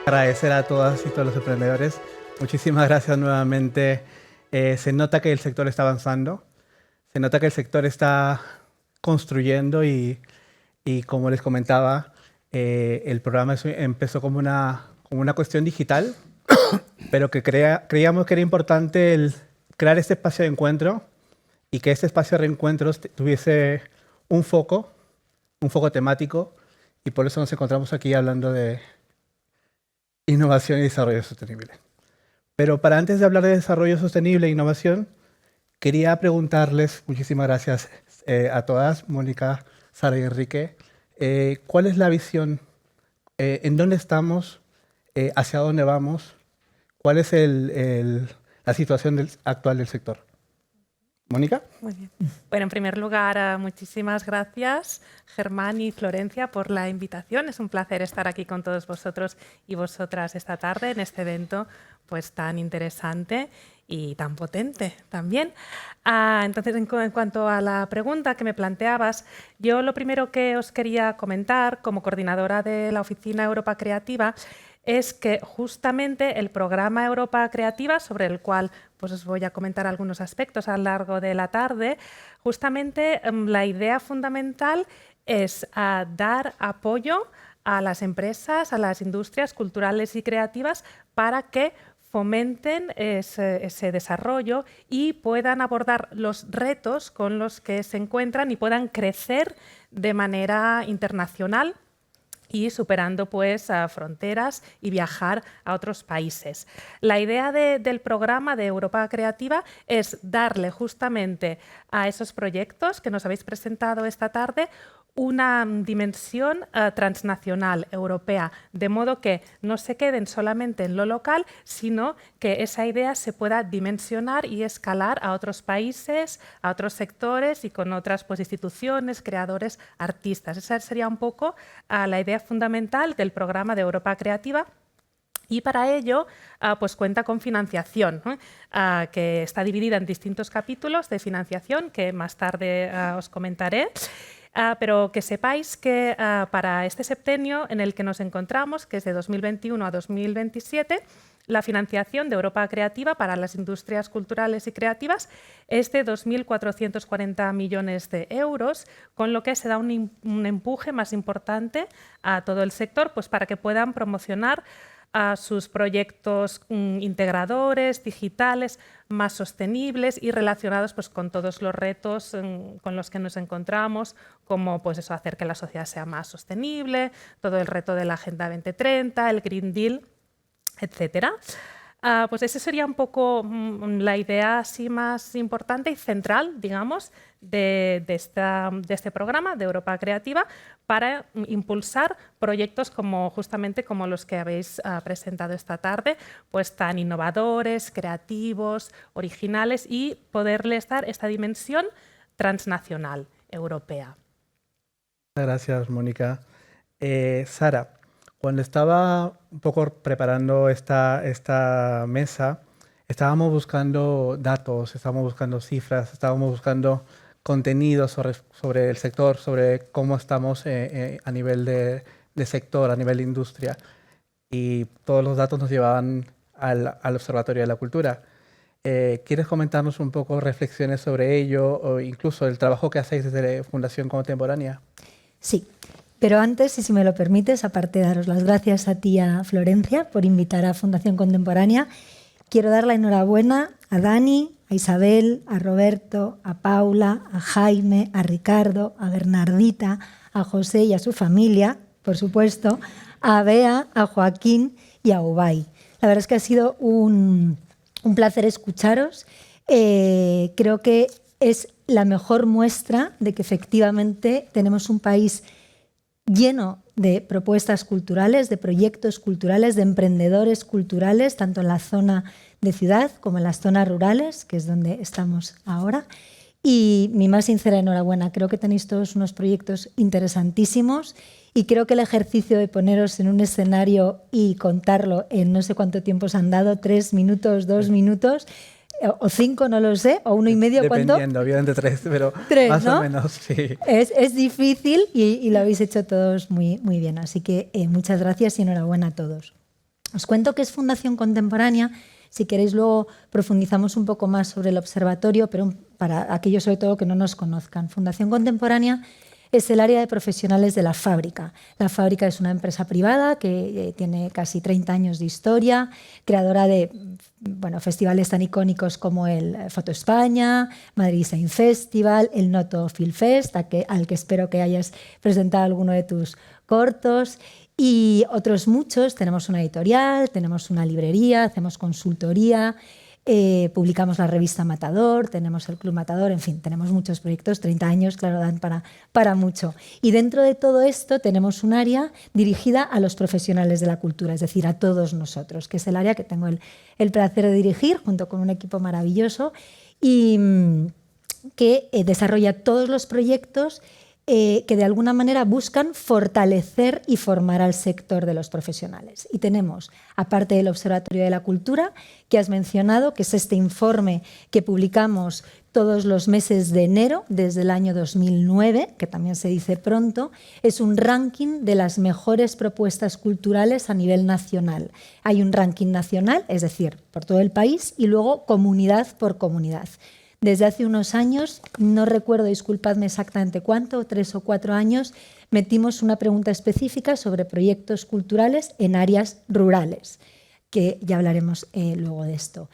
Agradecer a todas y todos los emprendedores. Muchísimas gracias nuevamente. Se nota que el sector está avanzando, se nota que el sector está construyendo y como les comentaba, el programa empezó como una cuestión digital, pero que creíamos que era importante crear este espacio de encuentro y que este espacio de reencuentros tuviese un foco temático, y por eso nos encontramos aquí hablando de innovación y desarrollo sostenible. Pero para antes de hablar de desarrollo sostenible e innovación, quería preguntarles, muchísimas gracias a todas, Mónica, Sara y Enrique, ¿cuál es la visión? ¿En dónde estamos? ¿Hacia dónde vamos? ¿Cuál es la situación actual del sector? ¿Mónica? Muy bien. Bueno, en primer lugar, muchísimas gracias, Germán y Florencia, por la invitación. Es un placer estar aquí con todos vosotros y vosotras esta tarde en este evento pues tan interesante y tan potente también. Entonces, en cuanto a la pregunta que me planteabas, yo lo primero que os quería comentar como coordinadora de la Oficina Europa Creativa es que justamente el programa Europa Creativa, sobre el cual pues os voy a comentar algunos aspectos a lo largo de la tarde, justamente la idea fundamental es dar apoyo a las empresas, a las industrias culturales y creativas para que fomenten ese desarrollo y puedan abordar los retos con los que se encuentran y puedan crecer de manera internacional y superando pues fronteras y viajar a otros países. La idea del programa de Europa Creativa es darle justamente a esos proyectos que nos habéis presentado esta tarde una dimensión transnacional, europea, de modo que no se queden solamente en lo local, sino que esa idea se pueda dimensionar y escalar a otros países, a otros sectores y con otras pues, instituciones, creadores, artistas. Esa sería un poco la idea fundamental del programa de Europa Creativa. Y para ello pues cuenta con financiación, que está dividida en distintos capítulos de financiación que más tarde os comentaré. Pero que sepáis que para este septenio en el que nos encontramos, que es de 2021 a 2027, la financiación de Europa Creativa para las industrias culturales y creativas es de 2.440 millones de euros, con lo que se da un empuje más importante a todo el sector pues para que puedan promocionar a sus proyectos integradores, digitales, más sostenibles y relacionados pues, con todos los retos con los que nos encontramos, como pues, eso, hacer que la sociedad sea más sostenible, todo el reto de la Agenda 2030, el Green Deal, etcétera. Pues esa sería un poco la idea así más importante y central, digamos, de este programa de Europa Creativa para impulsar proyectos justamente como los que habéis presentado esta tarde, pues tan innovadores, creativos, originales y poderles dar esta dimensión transnacional europea. Gracias, Mónica. Sara, cuando estaba un poco preparando esta mesa, estábamos buscando datos, estábamos buscando cifras, estábamos buscando contenidos sobre el sector, sobre cómo estamos a nivel de sector, a nivel de industria. Y todos los datos nos llevaban al Observatorio de la Cultura. ¿Quieres comentarnos un poco reflexiones sobre ello o incluso el trabajo que hacéis desde Fundación Contemporánea? Sí. Pero antes, y si me lo permites, aparte de daros las gracias a ti, a Florencia, por invitar a Fundación Contemporánea, quiero dar la enhorabuena a Dani, a Isabel, a Roberto, a Paula, a Jaime, a Ricardo, a Bernardita, a José y a su familia, por supuesto, a Bea, a Joaquín y a Ubay. La verdad es que ha sido un placer escucharos. Creo que es la mejor muestra de que efectivamente tenemos un país lleno de propuestas culturales, de proyectos culturales, de emprendedores culturales, tanto en la zona de ciudad como en las zonas rurales, que es donde estamos ahora. Y mi más sincera enhorabuena. Creo que tenéis todos unos proyectos interesantísimos y creo que el ejercicio de poneros en un escenario y contarlo en no sé cuánto tiempo os han dado, 3 minutos, 2 minutos, o 5, no lo sé, o 1 y medio, ¿cuánto? Dependiendo, obviamente 3, pero 3, más ¿no? o menos, sí. Es difícil y lo habéis hecho todos muy, muy bien. Así que muchas gracias y enhorabuena a todos. Os cuento qué es Fundación Contemporánea. Si queréis luego profundizamos un poco más sobre el observatorio, pero para aquellos sobre todo que no nos conozcan. Fundación Contemporánea es el área de profesionales de La Fábrica. La Fábrica es una empresa privada que tiene casi 30 años de historia, creadora de festivales tan icónicos como el Foto España, Madrid Design Festival, el Noto Film Fest, al que espero que hayas presentado alguno de tus cortos, y otros muchos. Tenemos una editorial, tenemos una librería, hacemos consultoría, publicamos la revista Matador, tenemos el Club Matador, en fin, tenemos muchos proyectos. 30 años, claro, dan para mucho. Y dentro de todo esto tenemos un área dirigida a los profesionales de la cultura, es decir, a todos nosotros, que es el área que tengo el placer de dirigir junto con un equipo maravilloso y que desarrolla todos los proyectos que de alguna manera buscan fortalecer y formar al sector de los profesionales. Y tenemos, aparte del Observatorio de la Cultura, que has mencionado, que es este informe que publicamos todos los meses de enero desde el año 2009, que también se dice pronto, es un ranking de las mejores propuestas culturales a nivel nacional. Hay un ranking nacional, es decir, por todo el país, y luego comunidad por comunidad. Desde hace unos años, no recuerdo, disculpadme exactamente cuánto, 3 o 4 años, metimos una pregunta específica sobre proyectos culturales en áreas rurales, que ya hablaremos luego de esto.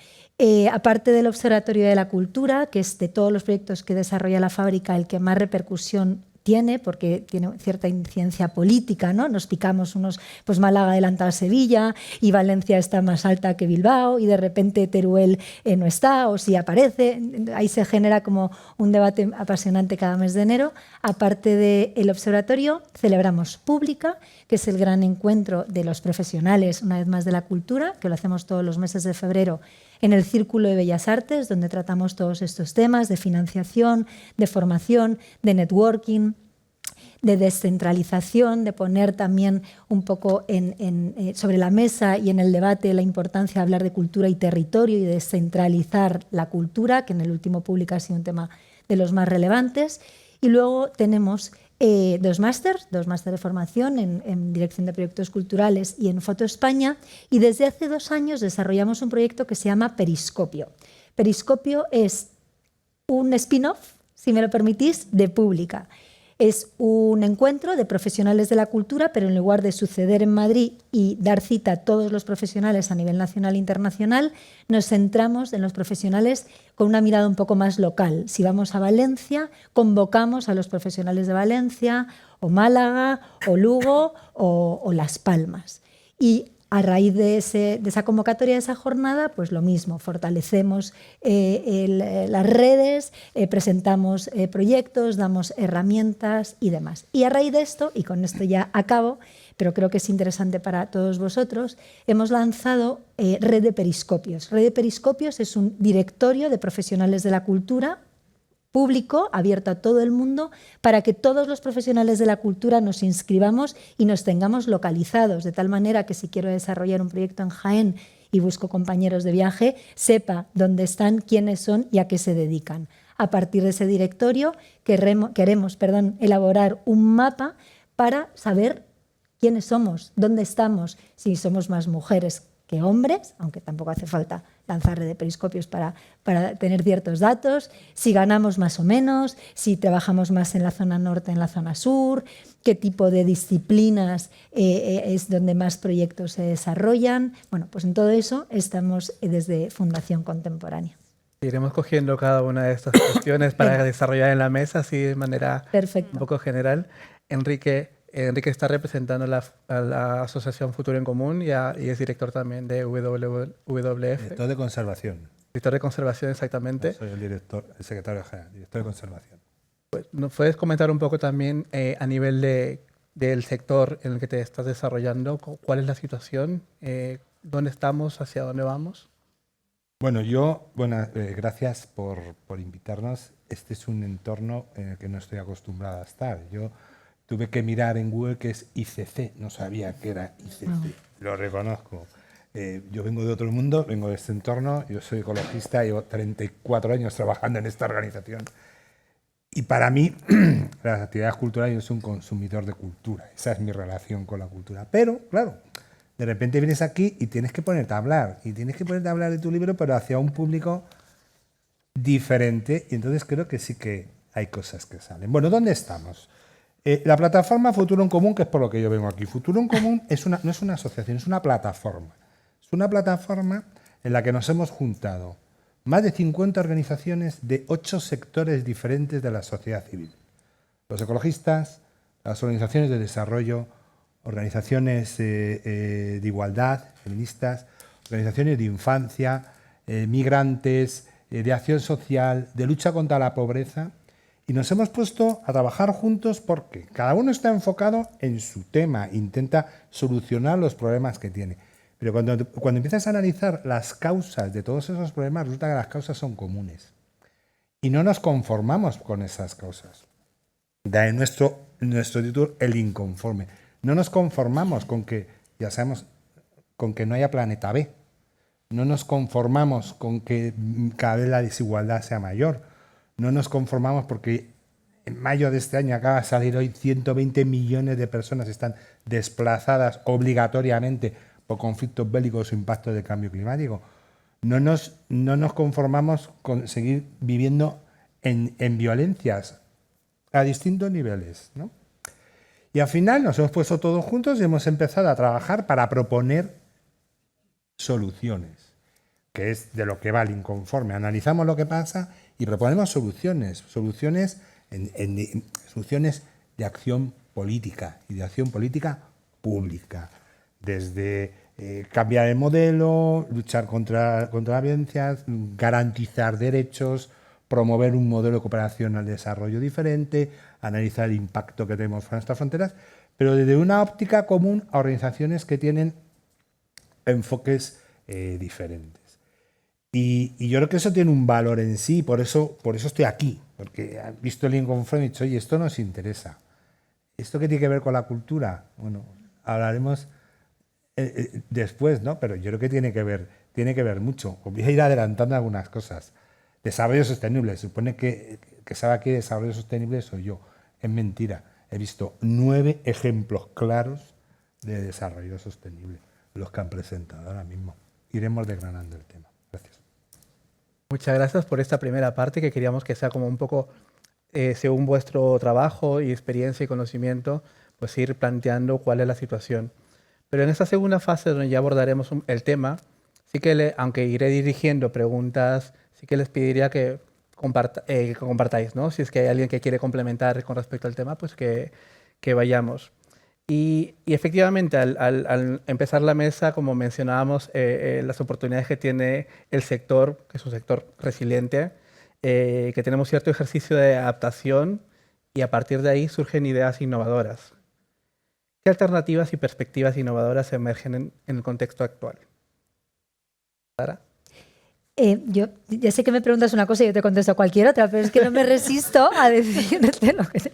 Aparte del Observatorio de la Cultura, que es de todos los proyectos que desarrolla la Fábrica el que más repercusión tiene, porque tiene cierta incidencia política, ¿no? Nos picamos unos, pues Málaga adelanta a Sevilla y Valencia está más alta que Bilbao y de repente Teruel no está o si aparece. Ahí se genera como un debate apasionante cada mes de enero. Aparte del observatorio, celebramos Pública, que es el gran encuentro de los profesionales, una vez más de la cultura, que lo hacemos todos los meses de febrero en el Círculo de Bellas Artes, donde tratamos todos estos temas de financiación, de formación, de networking, de descentralización, de poner también un poco sobre la mesa y en el debate la importancia de hablar de cultura y territorio y descentralizar la cultura, que en el último Pública ha sido un tema de los más relevantes. Y luego tenemos dos másters de formación en Dirección de Proyectos Culturales y en Foto España, y desde hace 2 años desarrollamos un proyecto que se llama Periscopio. Periscopio es un spin-off, si me lo permitís, de Pública. Es un encuentro de profesionales de la cultura, pero en lugar de suceder en Madrid y dar cita a todos los profesionales a nivel nacional e internacional, nos centramos en los profesionales con una mirada un poco más local. Si vamos a Valencia, convocamos a los profesionales de Valencia, o Málaga, o Lugo, o Las Palmas. Y a raíz de esa convocatoria, de esa jornada, pues lo mismo, fortalecemos las redes, presentamos proyectos, damos herramientas y demás. Y a raíz de esto, y con esto ya acabo, pero creo que es interesante para todos vosotros, hemos lanzado Red de Periscopios. Red de Periscopios es un directorio de profesionales de la cultura público, abierto a todo el mundo, para que todos los profesionales de la cultura nos inscribamos y nos tengamos localizados, de tal manera que si quiero desarrollar un proyecto en Jaén y busco compañeros de viaje, sepa dónde están, quiénes son y a qué se dedican. A partir de ese directorio queremos elaborar un mapa para saber quiénes somos, dónde estamos, si somos más mujeres que hombres, aunque tampoco hace falta lanzar Red de Periscopios para tener ciertos datos, si ganamos más o menos, si trabajamos más en la zona norte, en la zona sur, qué tipo de disciplinas es donde más proyectos se desarrollan. Bueno, pues en todo eso estamos desde Fundación Contemporánea. Iremos cogiendo cada una de estas cuestiones para desarrollar en la mesa, así de manera un poco general. Enrique está representando a la Asociación Futuro en Común y es director también de WWF. Director de Conservación. Director de Conservación, exactamente. No soy el secretario general, director de Conservación. Pues, ¿nos puedes comentar un poco también a nivel del sector en el que te estás desarrollando? ¿Cuál es la situación? ¿Dónde estamos? ¿Hacia dónde vamos? Bueno, gracias por invitarnos. Este es un entorno en el que no estoy acostumbrado a estar. Yo tuve que mirar en Google qué es ICC, no sabía qué era ICC, lo reconozco. Yo vengo de otro mundo, vengo de este entorno, yo soy ecologista, llevo 34 años trabajando en esta organización y para mí las actividades culturales, yo soy un consumidor de cultura, esa es mi relación con la cultura. Pero, claro, De repente vienes aquí y tienes que ponerte a hablar. Y tienes que ponerte a hablar de tu libro, pero hacia un público diferente. Y entonces creo que sí que hay cosas que salen. Bueno, ¿dónde estamos? La plataforma Futuro en Común, que es por lo que yo vengo aquí. Futuro en Común no es una asociación, es una plataforma. Es una plataforma en la que nos hemos juntado más de 50 organizaciones de 8 sectores diferentes de la sociedad civil. Los ecologistas, las organizaciones de desarrollo, organizaciones de igualdad, feministas, organizaciones de infancia, migrantes, de acción social, de lucha contra la pobreza. Y nos hemos puesto a trabajar juntos porque cada uno está enfocado en su tema, intenta solucionar los problemas que tiene. Pero cuando empiezas a analizar las causas de todos esos problemas, resulta que las causas son comunes. Y no nos conformamos con esas causas. De ahí nuestro título, El Inconforme. No nos conformamos con que, ya sabemos, con que no haya planeta B. No nos conformamos con que cada vez la desigualdad sea mayor. No nos conformamos porque en mayo de este año acaba de salir hoy 120 millones de personas están desplazadas obligatoriamente por conflictos bélicos o impactos del cambio climático. No nos conformamos con seguir viviendo en violencias a distintos niveles, ¿no? Y al final nos hemos puesto todos juntos y hemos empezado a trabajar para proponer soluciones, que es de lo que va el inconforme. Analizamos lo que pasa y proponemos soluciones de acción política y de acción política pública. Desde cambiar el modelo, luchar contra la violencia, garantizar derechos, promover un modelo de cooperación al desarrollo diferente, analizar el impacto que tenemos en nuestras fronteras, pero desde una óptica común a organizaciones que tienen enfoques diferentes. Y yo creo que eso tiene un valor en sí, por eso estoy aquí, porque he visto el inconforme y he dicho, oye, esto nos interesa. ¿Esto qué tiene que ver con la cultura? Bueno, hablaremos después, ¿no? Pero yo creo que tiene que ver mucho. Os voy a ir adelantando algunas cosas. Desarrollo sostenible. Se supone que sabe aquí desarrollo sostenible soy yo. Es mentira. He visto 9 ejemplos claros de desarrollo sostenible, los que han presentado ahora mismo. Iremos desgranando el tema. Gracias. Muchas gracias por esta primera parte que queríamos que sea como un poco, según vuestro trabajo y experiencia y conocimiento, pues ir planteando cuál es la situación. Pero en esta segunda fase, donde ya abordaremos el tema, sí que, aunque iré dirigiendo preguntas, sí que les pediría que compartáis, ¿no? Si es que hay alguien que quiere complementar con respecto al tema, pues que vayamos. Y efectivamente, al empezar la mesa, como mencionábamos, las oportunidades que tiene el sector, que es un sector resiliente, que tenemos cierto ejercicio de adaptación y a partir de ahí surgen ideas innovadoras. ¿Qué alternativas y perspectivas innovadoras emergen en el contexto actual? ¿Sara? Yo ya sé que me preguntas una cosa y yo te contesto cualquier otra, pero es que no me resisto a decirte lo que...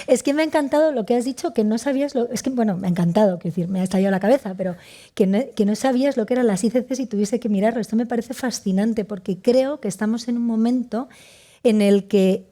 Es que me ha encantado lo que has dicho, que no sabías lo... Es que, bueno, me ha encantado, quiero decir, me ha estallado la cabeza, pero que no sabías lo que eran las ICCs y tuviese que mirarlo. Esto me parece fascinante porque creo que estamos en un momento en el que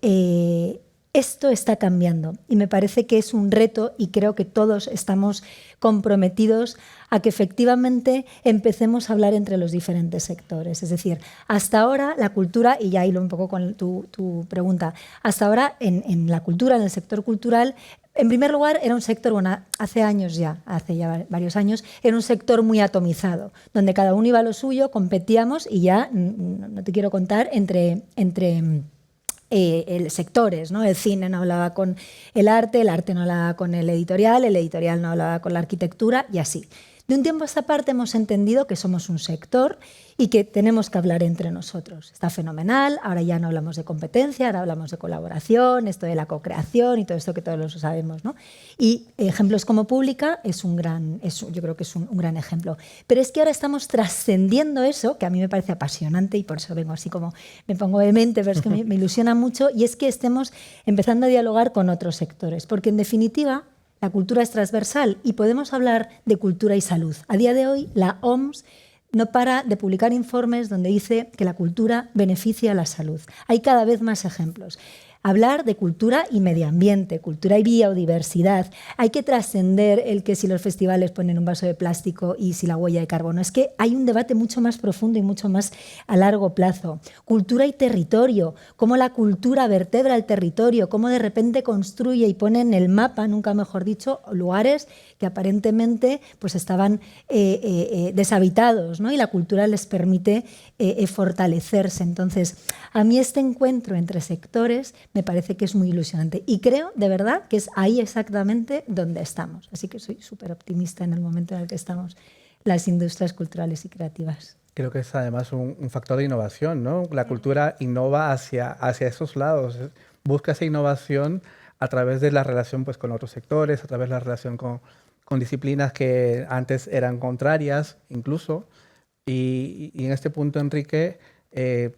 esto está cambiando y me parece que es un reto y creo que todos estamos comprometidos a que efectivamente empecemos a hablar entre los diferentes sectores. Es decir, hasta ahora la cultura, y ya hilo un poco con tu pregunta, hasta ahora en la cultura, en el sector cultural, en primer lugar era un sector, bueno, hace ya varios años, era un sector muy atomizado, donde cada uno iba a lo suyo, competíamos y ya, no te quiero contar, entre sectores, ¿no? El cine no hablaba con el arte no hablaba con el editorial no hablaba con la arquitectura y así. De un tiempo a esta parte hemos entendido que somos un sector y que tenemos que hablar entre nosotros. Está fenomenal, ahora ya no hablamos de competencia, ahora hablamos de colaboración, esto de la co-creación y todo esto que todos lo sabemos, ¿no? Y ejemplos como Pública yo creo que es un gran ejemplo. Pero es que ahora estamos trascendiendo eso, que a mí me parece apasionante y por eso vengo así como me pongo vehemente, pero es que me ilusiona mucho, y es que estemos empezando a dialogar con otros sectores, porque en definitiva la cultura es transversal y podemos hablar de cultura y salud. A día de hoy, la OMS no para de publicar informes donde dice que la cultura beneficia a la salud. Hay cada vez más ejemplos. hablar de cultura y medio ambiente, cultura y biodiversidad. Hay que trascender el que si los festivales ponen un vaso de plástico y si la huella de carbono. Es que hay un debate mucho más profundo y mucho más a largo plazo. Cultura y territorio, cómo la cultura vertebra el territorio, cómo de repente construye y pone en el mapa, nunca mejor dicho, lugares que aparentemente pues estaban deshabitados, ¿no? Y la cultura les permite fortalecerse. Entonces, a mí este encuentro entre sectores me parece que es muy ilusionante y creo de verdad que es ahí exactamente donde estamos. Así que soy súper optimista en el momento en el que estamos las industrias culturales y creativas. Creo que es además un factor de innovación, ¿no? La cultura innova hacia esos lados, busca esa innovación a través de la relación pues, con otros sectores, a través de la relación con disciplinas que antes eran contrarias incluso. Y en este punto, Enrique,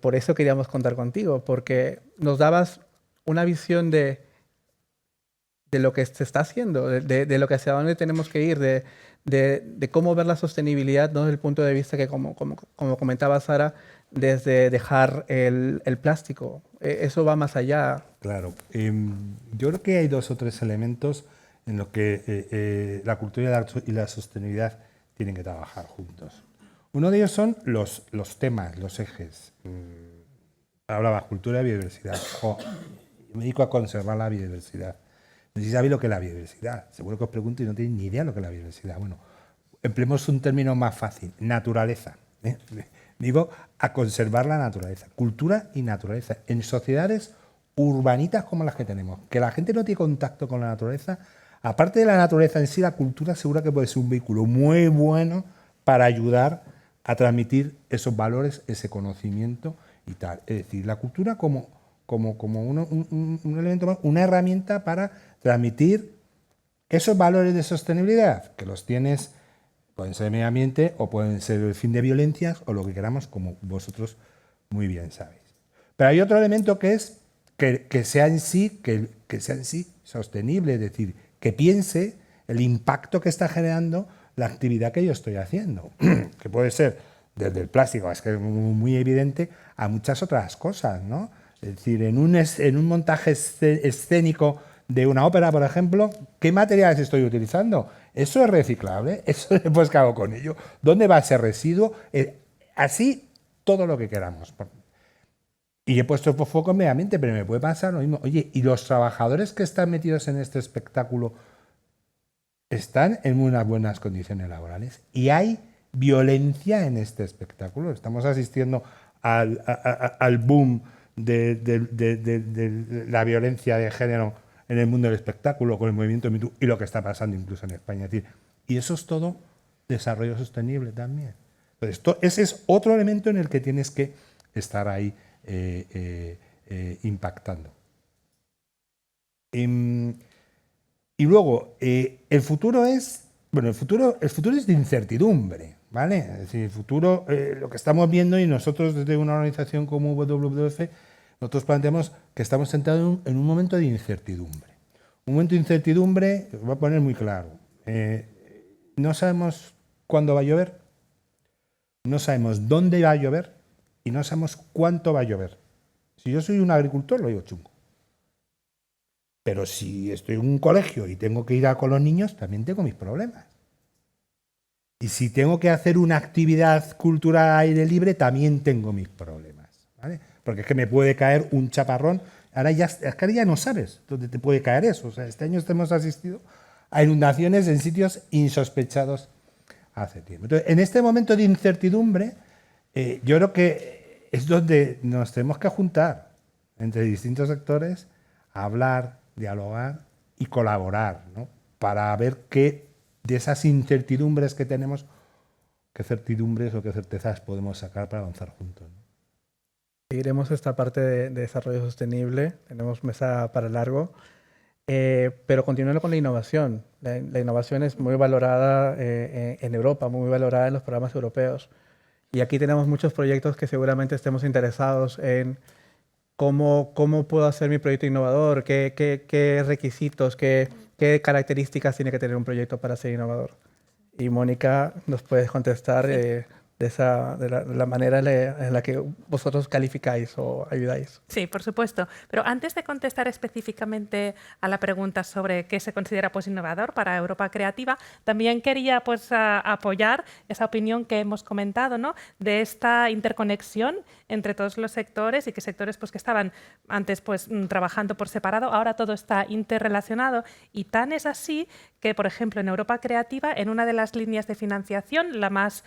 por eso queríamos contar contigo, porque nos dabas una visión de lo que se está haciendo, de lo que hacia dónde tenemos que ir, de cómo ver la sostenibilidad, ¿no? Desde el punto de vista que, como comentaba Sara, desde dejar el plástico. Eso va más allá. Claro. Yo creo que hay 2 o 3 elementos en los que la cultura y la sostenibilidad tienen que trabajar juntos. Uno de ellos son los temas, los ejes. Hablaba cultura y biodiversidad. Me dedico a conservar la biodiversidad. No sé si sabéis lo que es la biodiversidad. Seguro que os pregunto y no tenéis ni idea de lo que es la biodiversidad. Bueno, empleemos un término más fácil. Naturaleza. Digo, a conservar la naturaleza. Cultura y naturaleza. En sociedades urbanitas como las que tenemos, que la gente no tiene contacto con la naturaleza, aparte de la naturaleza en sí, la cultura seguro que puede ser un vehículo muy bueno para ayudar a transmitir esos valores, ese conocimiento y tal. Es decir, la cultura como un elemento más, una herramienta para transmitir esos valores de sostenibilidad, que los tienes, pueden ser de medio ambiente o pueden ser el fin de violencias o lo que queramos, como vosotros muy bien sabéis. Pero hay otro elemento que es que sea en sí sostenible, es decir, que piense el impacto que está generando la actividad que yo estoy haciendo, que puede ser desde el plástico, es que es muy evidente, a muchas otras cosas, ¿no? Es decir, en un montaje escénico de una ópera, por ejemplo, ¿qué materiales estoy utilizando? ¿Eso es reciclable? ¿Eso después qué hago con ello? ¿Dónde va ese residuo? Así, todo lo que queramos. Y he puesto foco en medio ambiente, pero me puede pasar lo mismo. Oye, ¿y los trabajadores que están metidos en este espectáculo están en unas buenas condiciones laborales? ¿Y hay violencia en este espectáculo? Estamos asistiendo al boom de la violencia de género en el mundo del espectáculo con el movimiento MeToo y lo que está pasando incluso en España. Es decir, y eso es todo desarrollo sostenible también. Entonces, ese es otro elemento en el que tienes que estar ahí impactando. Y luego, el futuro es de incertidumbre, ¿vale? Es decir, el futuro, lo que estamos viendo, y nosotros desde una organización como WWF, nosotros planteamos que estamos sentados en un momento de incertidumbre. Un momento de incertidumbre, os voy a poner muy claro, no sabemos cuándo va a llover, no sabemos dónde va a llover y no sabemos cuánto va a llover. Si yo soy un agricultor, lo digo chungo. Pero si estoy en un colegio y tengo que ir con los niños, también tengo mis problemas. Y si tengo que hacer una actividad cultural al aire libre, también tengo mis problemas, ¿vale? Porque es que me puede caer un chaparrón. Ahora ya no sabes dónde te puede caer eso. O sea, este año hemos asistido a inundaciones en sitios insospechados hace tiempo. Entonces, en este momento de incertidumbre, yo creo que es donde nos tenemos que juntar entre distintos sectores, a hablar, dialogar y colaborar, ¿no? Para ver qué de esas incertidumbres que tenemos, qué certidumbres o qué certezas podemos sacar para avanzar juntos, ¿no? Seguiremos esta parte de desarrollo sostenible, tenemos mesa para largo, pero continuando con la innovación. La innovación es muy valorada en Europa, muy valorada en los programas europeos. Y aquí tenemos muchos proyectos que seguramente estemos interesados en cómo puedo hacer mi proyecto innovador, qué requisitos, qué características tiene que tener un proyecto para ser innovador. Y Mónica, nos puedes contestar de la manera en la que vosotros calificáis o ayudáis. Sí, por supuesto. Pero antes de contestar específicamente a la pregunta sobre qué se considera pues, innovador para Europa Creativa, también quería pues, apoyar esa opinión que hemos comentado, ¿no? De esta interconexión entre todos los sectores y que sectores pues, que estaban antes pues, trabajando por separado, ahora todo está interrelacionado. Y tan es así que, por ejemplo, en Europa Creativa, en una de las líneas de financiación, la más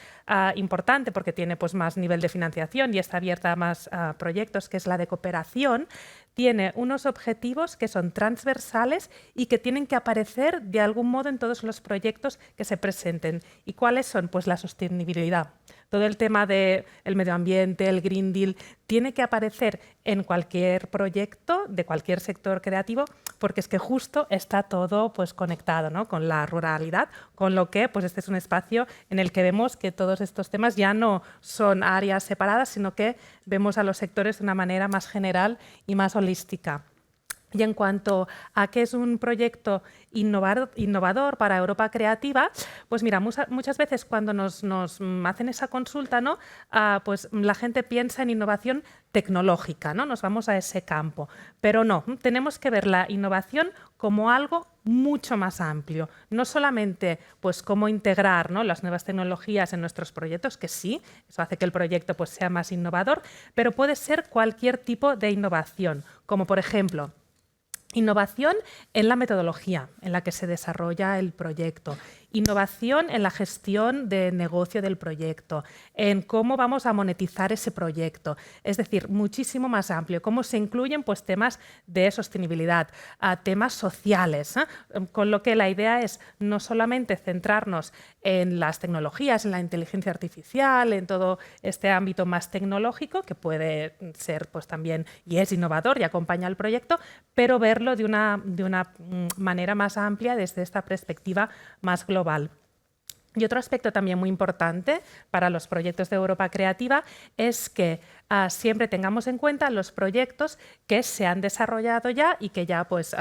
importante, porque tiene pues, más nivel de financiación y está abierta a más proyectos, que es la de cooperación, tiene unos objetivos que son transversales y que tienen que aparecer de algún modo en todos los proyectos que se presenten. ¿Y cuáles son? Pues la sostenibilidad. Todo el tema del medio ambiente, el Green Deal, tiene que aparecer en cualquier proyecto de cualquier sector creativo, porque es que justo está todo pues, conectado, ¿no? Con la ruralidad, con lo que pues, este es un espacio en el que vemos que todos estos temas ya no son áreas separadas, sino que vemos a los sectores de una manera más general y más holística. Y en cuanto a qué es un proyecto innovador para Europa Creativa, pues mira, muchas veces cuando nos hacen esa consulta, ¿no? Pues la gente piensa en innovación tecnológica, ¿no? Nos vamos a ese campo. Pero no, tenemos que ver la innovación como algo mucho más amplio. No solamente pues, cómo integrar, ¿no? las nuevas tecnologías en nuestros proyectos, que sí, eso hace que el proyecto pues, sea más innovador, pero puede ser cualquier tipo de innovación, como por ejemplo, innovación en la metodología en la que se desarrolla el proyecto, innovación en la gestión de negocio del proyecto, en cómo vamos a monetizar ese proyecto, es decir, muchísimo más amplio, cómo se incluyen pues, temas de sostenibilidad, temas sociales, con lo que la idea es no solamente centrarnos en las tecnologías, en la inteligencia artificial, en todo este ámbito más tecnológico, que puede ser pues, también y es innovador y acompaña al proyecto, pero verlo de una manera más amplia desde esta perspectiva más global. Y otro aspecto también muy importante para los proyectos de Europa Creativa es que siempre tengamos en cuenta los proyectos que se han desarrollado ya y que ya pues,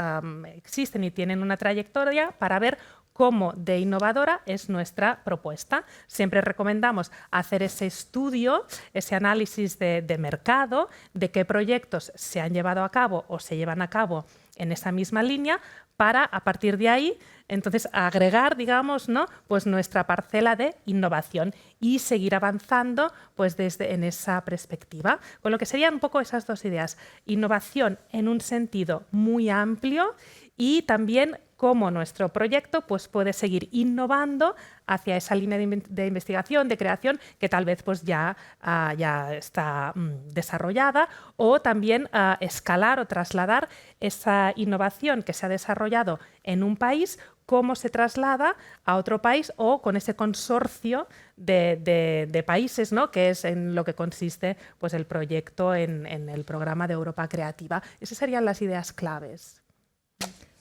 existen y tienen una trayectoria para ver cómo de innovadora es nuestra propuesta. Siempre recomendamos hacer ese estudio, ese análisis de mercado, de qué proyectos se han llevado a cabo o se llevan a cabo en esa misma línea para, a partir de ahí, entonces agregar, digamos, ¿no? pues nuestra parcela de innovación y seguir avanzando pues en esa perspectiva. Con lo que serían un poco esas dos ideas, innovación en un sentido muy amplio y también cómo nuestro proyecto pues, puede seguir innovando hacia esa línea de investigación, de creación, que tal vez pues, ya está desarrollada, o también escalar o trasladar esa innovación que se ha desarrollado en un país, cómo se traslada a otro país o con ese consorcio de países, ¿no? que es en lo que consiste pues, el proyecto en el programa de Europa Creativa. Esas serían las ideas claves.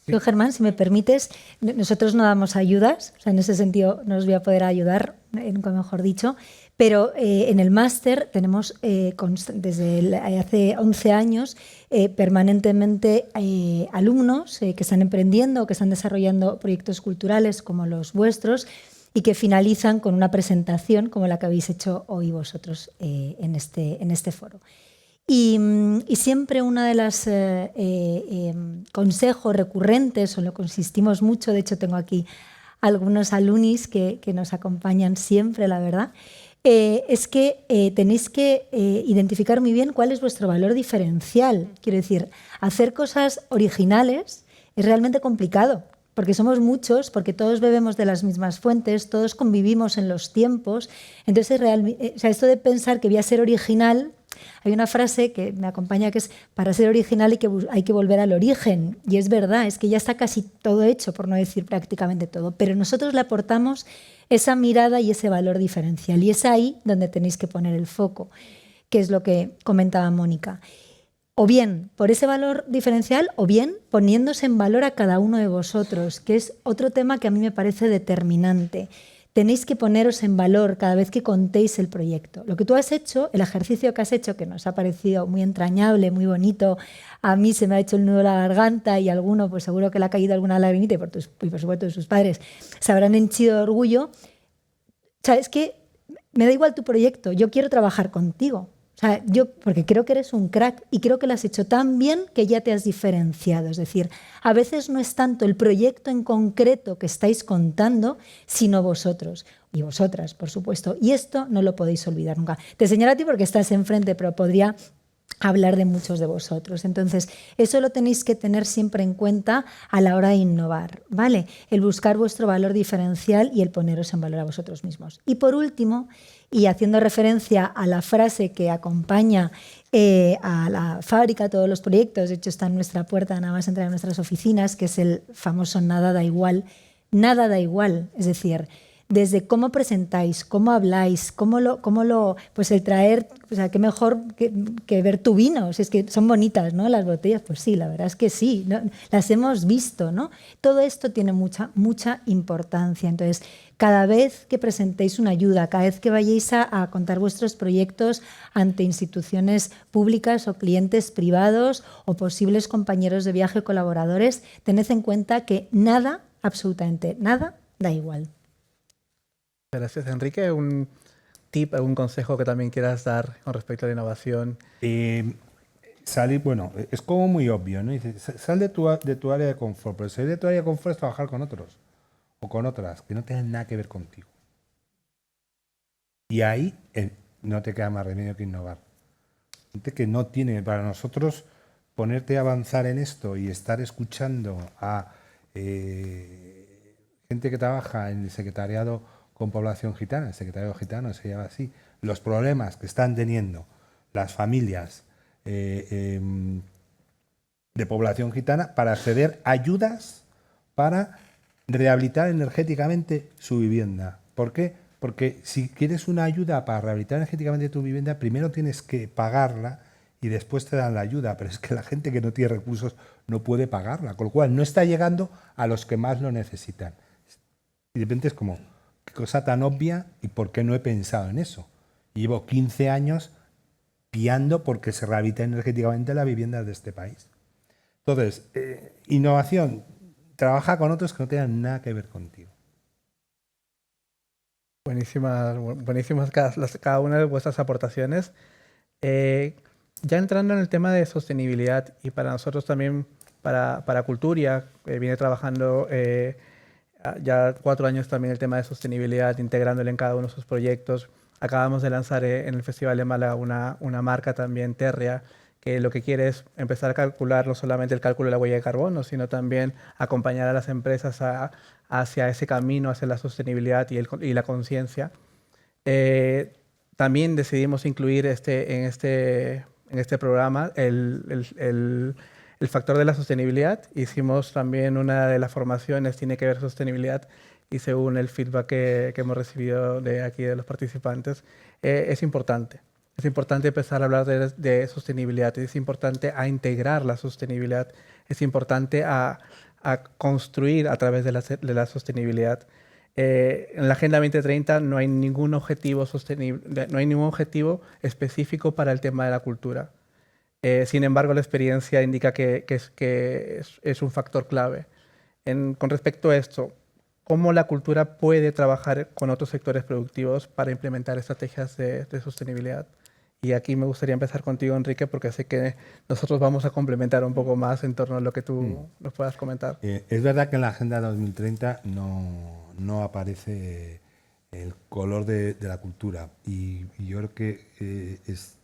Yo, Germán, si me permites, nosotros no damos ayudas, o sea, en ese sentido no os voy a poder ayudar, nunca mejor dicho, pero en el máster tenemos desde hace 11 años permanentemente alumnos que están emprendiendo, que están desarrollando proyectos culturales como los vuestros y que finalizan con una presentación como la que habéis hecho hoy vosotros en este foro. Y siempre una de las consejos recurrentes, o lo consistimos mucho, de hecho tengo aquí algunos alumnis que nos acompañan siempre, la verdad, es que tenéis que identificar muy bien cuál es vuestro valor diferencial. Quiero decir, hacer cosas originales es realmente complicado, porque somos muchos, porque todos bebemos de las mismas fuentes, todos convivimos en los tiempos. Entonces, esto de pensar que voy a ser original, hay una frase que me acompaña que es: para ser original hay que volver al origen. Y es verdad, es que ya está casi todo hecho, por no decir prácticamente todo, pero nosotros le aportamos esa mirada y ese valor diferencial. Y es ahí donde tenéis que poner el foco, que es lo que comentaba Mónica. O bien por ese valor diferencial, o bien poniéndose en valor a cada uno de vosotros, que es otro tema que a mí me parece determinante. Tenéis que poneros en valor cada vez que contéis el proyecto. Lo que tú has hecho, el ejercicio que has hecho, que nos ha parecido muy entrañable, muy bonito, a mí se me ha hecho el nudo en la garganta y a alguno pues seguro que le ha caído alguna lagrimita y por supuesto de sus padres se habrán henchido de orgullo. O sea, es que me da igual tu proyecto, yo quiero trabajar contigo. O sea, porque creo que eres un crack y creo que lo has hecho tan bien que ya te has diferenciado. Es decir, a veces no es tanto el proyecto en concreto que estáis contando, sino vosotros. Y vosotras, por supuesto. Y esto no lo podéis olvidar nunca. Te señalo a ti porque estás enfrente, pero podría hablar de muchos de vosotros. Entonces, eso lo tenéis que tener siempre en cuenta a la hora de innovar, ¿vale? El buscar vuestro valor diferencial y el poneros en valor a vosotros mismos. Y por último, y haciendo referencia a la frase que acompaña a la fábrica, a todos los proyectos, de hecho está en nuestra puerta, nada más entrar en nuestras oficinas, que es el famoso nada da igual. Nada da igual, es decir, desde cómo presentáis, cómo habláis, pues el traer, o sea, qué mejor que ver tu vino, si es que son bonitas, ¿no? Las botellas, pues sí, la verdad es que sí, ¿no? Las hemos visto, ¿no? Todo esto tiene mucha importancia. Entonces, cada vez que presentéis una ayuda, cada vez que vayáis a contar vuestros proyectos ante instituciones públicas o clientes privados o posibles compañeros de viaje o colaboradores, tened en cuenta que nada, absolutamente nada, da igual. Gracias, Enrique. ¿Un tip, algún consejo que también quieras dar con respecto a la innovación? Salir, bueno, es como muy obvio, ¿no? Dices, sal de tu área de confort, pero salir de tu área de confort es trabajar con otros o con otras que no tengan nada que ver contigo. Y ahí no te queda más remedio que innovar. Gente que no tiene, para nosotros, ponerte a avanzar en esto y estar escuchando a gente que trabaja en el secretariado con población gitana, el secretariado gitano se llama así, los problemas que están teniendo las familias de población gitana para acceder a ayudas para rehabilitar energéticamente su vivienda. ¿Por qué? Porque si quieres una ayuda para rehabilitar energéticamente tu vivienda, primero tienes que pagarla y después te dan la ayuda, pero es que la gente que no tiene recursos no puede pagarla, con lo cual no está llegando a los que más lo necesitan. Y de repente es como, qué cosa tan obvia y por qué no he pensado en eso. Y llevo 15 años piando porque se rehabilita energéticamente la vivienda de este país. Entonces, innovación, trabaja con otros que no tengan nada que ver contigo. Buenísimas cada una de vuestras aportaciones. Ya entrando en el tema de sostenibilidad y para nosotros también, para Culturia, viene trabajando ya 4 años también el tema de sostenibilidad, integrándolo en cada uno de sus proyectos. Acabamos de lanzar en el Festival de Málaga una marca también, Terria, que lo que quiere es empezar a calcular no solamente el cálculo de la huella de carbono, sino también acompañar a las empresas hacia ese camino, hacia la sostenibilidad y la conciencia. También decidimos incluir en este programa el factor de la sostenibilidad. Hicimos también una de las formaciones, tiene que ver sostenibilidad, y según el feedback que hemos recibido de aquí de los participantes, es importante. Es importante empezar a hablar de sostenibilidad, es importante a integrar la sostenibilidad, es importante a construir a través de la sostenibilidad. En la Agenda 2030 no hay ningún objetivo sostenible, no hay ningún objetivo específico para el tema de la cultura. Sin embargo, la experiencia indica que es un factor clave. Con respecto a esto, ¿cómo la cultura puede trabajar con otros sectores productivos para implementar estrategias de sostenibilidad? Y aquí me gustaría empezar contigo, Enrique, porque sé que nosotros vamos a complementar un poco más en torno a lo que tú nos puedas comentar. Es verdad que en la Agenda 2030 no aparece el color de la cultura y yo creo que es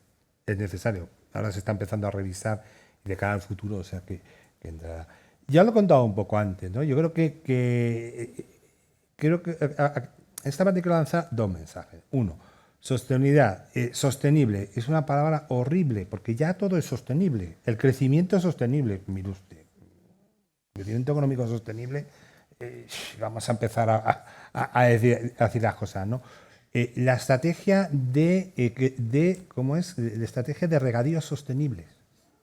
necesario. Ahora se está empezando a revisar y de cara al futuro, o sea que entrará. Ya lo he contado un poco antes, ¿no? Yo creo que esta parte quiero lanzar 2 mensajes. Uno, sostenibilidad. Sostenible es una palabra horrible porque ya todo es sostenible. El crecimiento es sostenible, mire usted. El crecimiento económico sostenible, vamos a empezar a decir las cosas, ¿no? La estrategia ¿cómo es? La estrategia de regadíos sostenibles.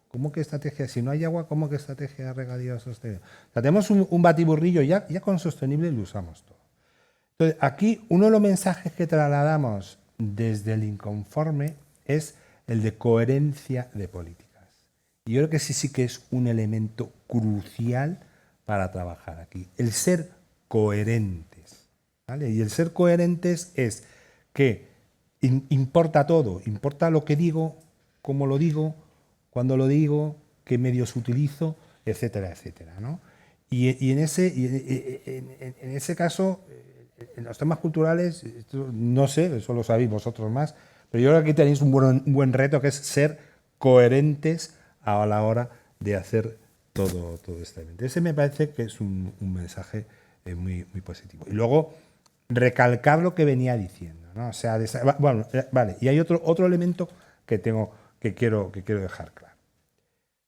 ¿Cómo que estrategia? Si no hay agua, ¿cómo que estrategia de regadíos sostenibles? O sea, tenemos un batiburrillo, ya con sostenible lo usamos todo. Entonces, aquí uno de los mensajes que trasladamos desde el inconforme es el de coherencia de políticas. Y yo creo que sí que es un elemento crucial para trabajar aquí. El ser coherentes, ¿vale? Y el ser coherentes es que importa todo, importa lo que digo, cómo lo digo, cuándo lo digo, qué medios utilizo, etcétera, etcétera, ¿no? Y en ese caso, en los temas culturales, esto no sé, eso lo sabéis vosotros más, pero yo creo que aquí tenéis un buen reto, que es ser coherentes a la hora de hacer todo este evento. Ese me parece que es un mensaje muy positivo. Y luego, recalcar lo que venía diciendo, ¿no? O sea, bueno, vale, y hay otro elemento que quiero dejar claro.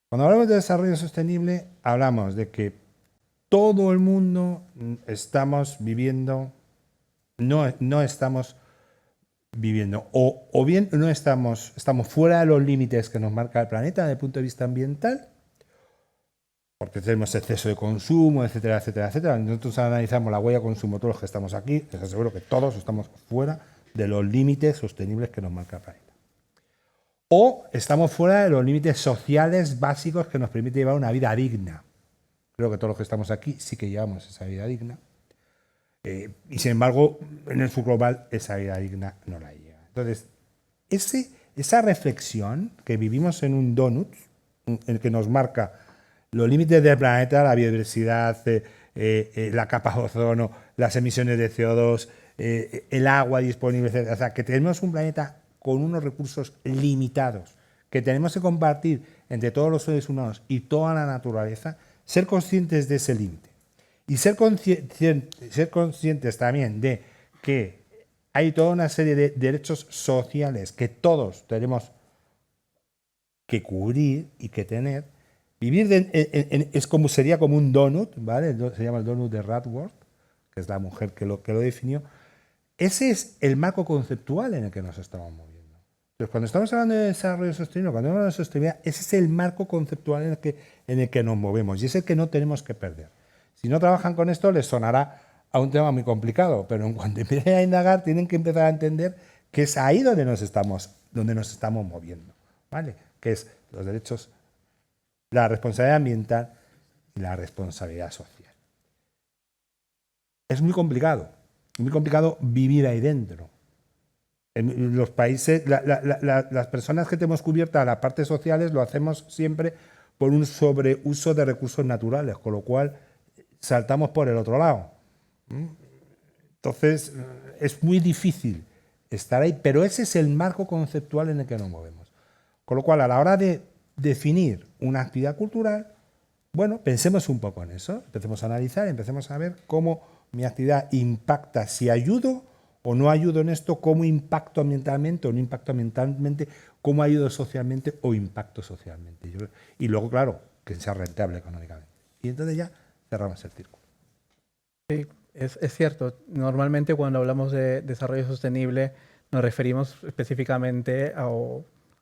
Cuando hablamos de desarrollo sostenible, hablamos de que todo el mundo estamos viviendo, no estamos viviendo, o bien no estamos fuera de los límites que nos marca el planeta desde el punto de vista ambiental, porque tenemos exceso de consumo, etcétera, etcétera, etcétera. Nosotros analizamos la huella de consumo, todos los que estamos aquí, les aseguro que todos estamos fuera de los límites sostenibles que nos marca el planeta. O estamos fuera de los límites sociales básicos que nos permite llevar una vida digna. Creo que todos los que estamos aquí sí que llevamos esa vida digna. Y sin embargo, en el sur global, esa vida digna no la llega. Entonces, esa reflexión que vivimos en un donut, en el que nos marca los límites del planeta, la biodiversidad, la capa de ozono, las emisiones de CO2, el agua disponible, etc. O sea, que tenemos un planeta con unos recursos limitados, que tenemos que compartir entre todos los seres humanos y toda la naturaleza, ser conscientes de ese límite. Y ser conscientes también de que hay toda una serie de derechos sociales que todos tenemos que cubrir y que tener. Vivir sería como un donut, ¿vale? Se llama el donut de Radworth, que es la mujer que lo definió. Ese es el marco conceptual en el que nos estamos moviendo. Entonces, cuando estamos hablando de desarrollo sostenible, cuando hablamos de sostenibilidad, ese es el marco conceptual en el que nos movemos y es el que no tenemos que perder. Si no trabajan con esto, les sonará a un tema muy complicado, pero en cuanto empiecen a indagar, tienen que empezar a entender que es ahí donde nos estamos moviendo, ¿vale? Que es los derechos, la responsabilidad ambiental y la responsabilidad social. Es muy complicado vivir ahí dentro. En los países, las personas que tenemos cubierta las partes sociales lo hacemos siempre por un sobreuso de recursos naturales, con lo cual saltamos por el otro lado. Entonces, es muy difícil estar ahí, pero ese es el marco conceptual en el que nos movemos. Con lo cual, a la hora de definir una actividad cultural, bueno, pensemos un poco en eso, empecemos a analizar, empecemos a ver cómo mi actividad impacta, si ayudo o no ayudo en esto, cómo impacto ambientalmente o no impacto ambientalmente, cómo ayudo socialmente o impacto socialmente. Y luego, claro, que sea rentable económicamente. Y entonces ya cerramos el círculo. Sí, es cierto. Normalmente cuando hablamos de desarrollo sostenible nos referimos específicamente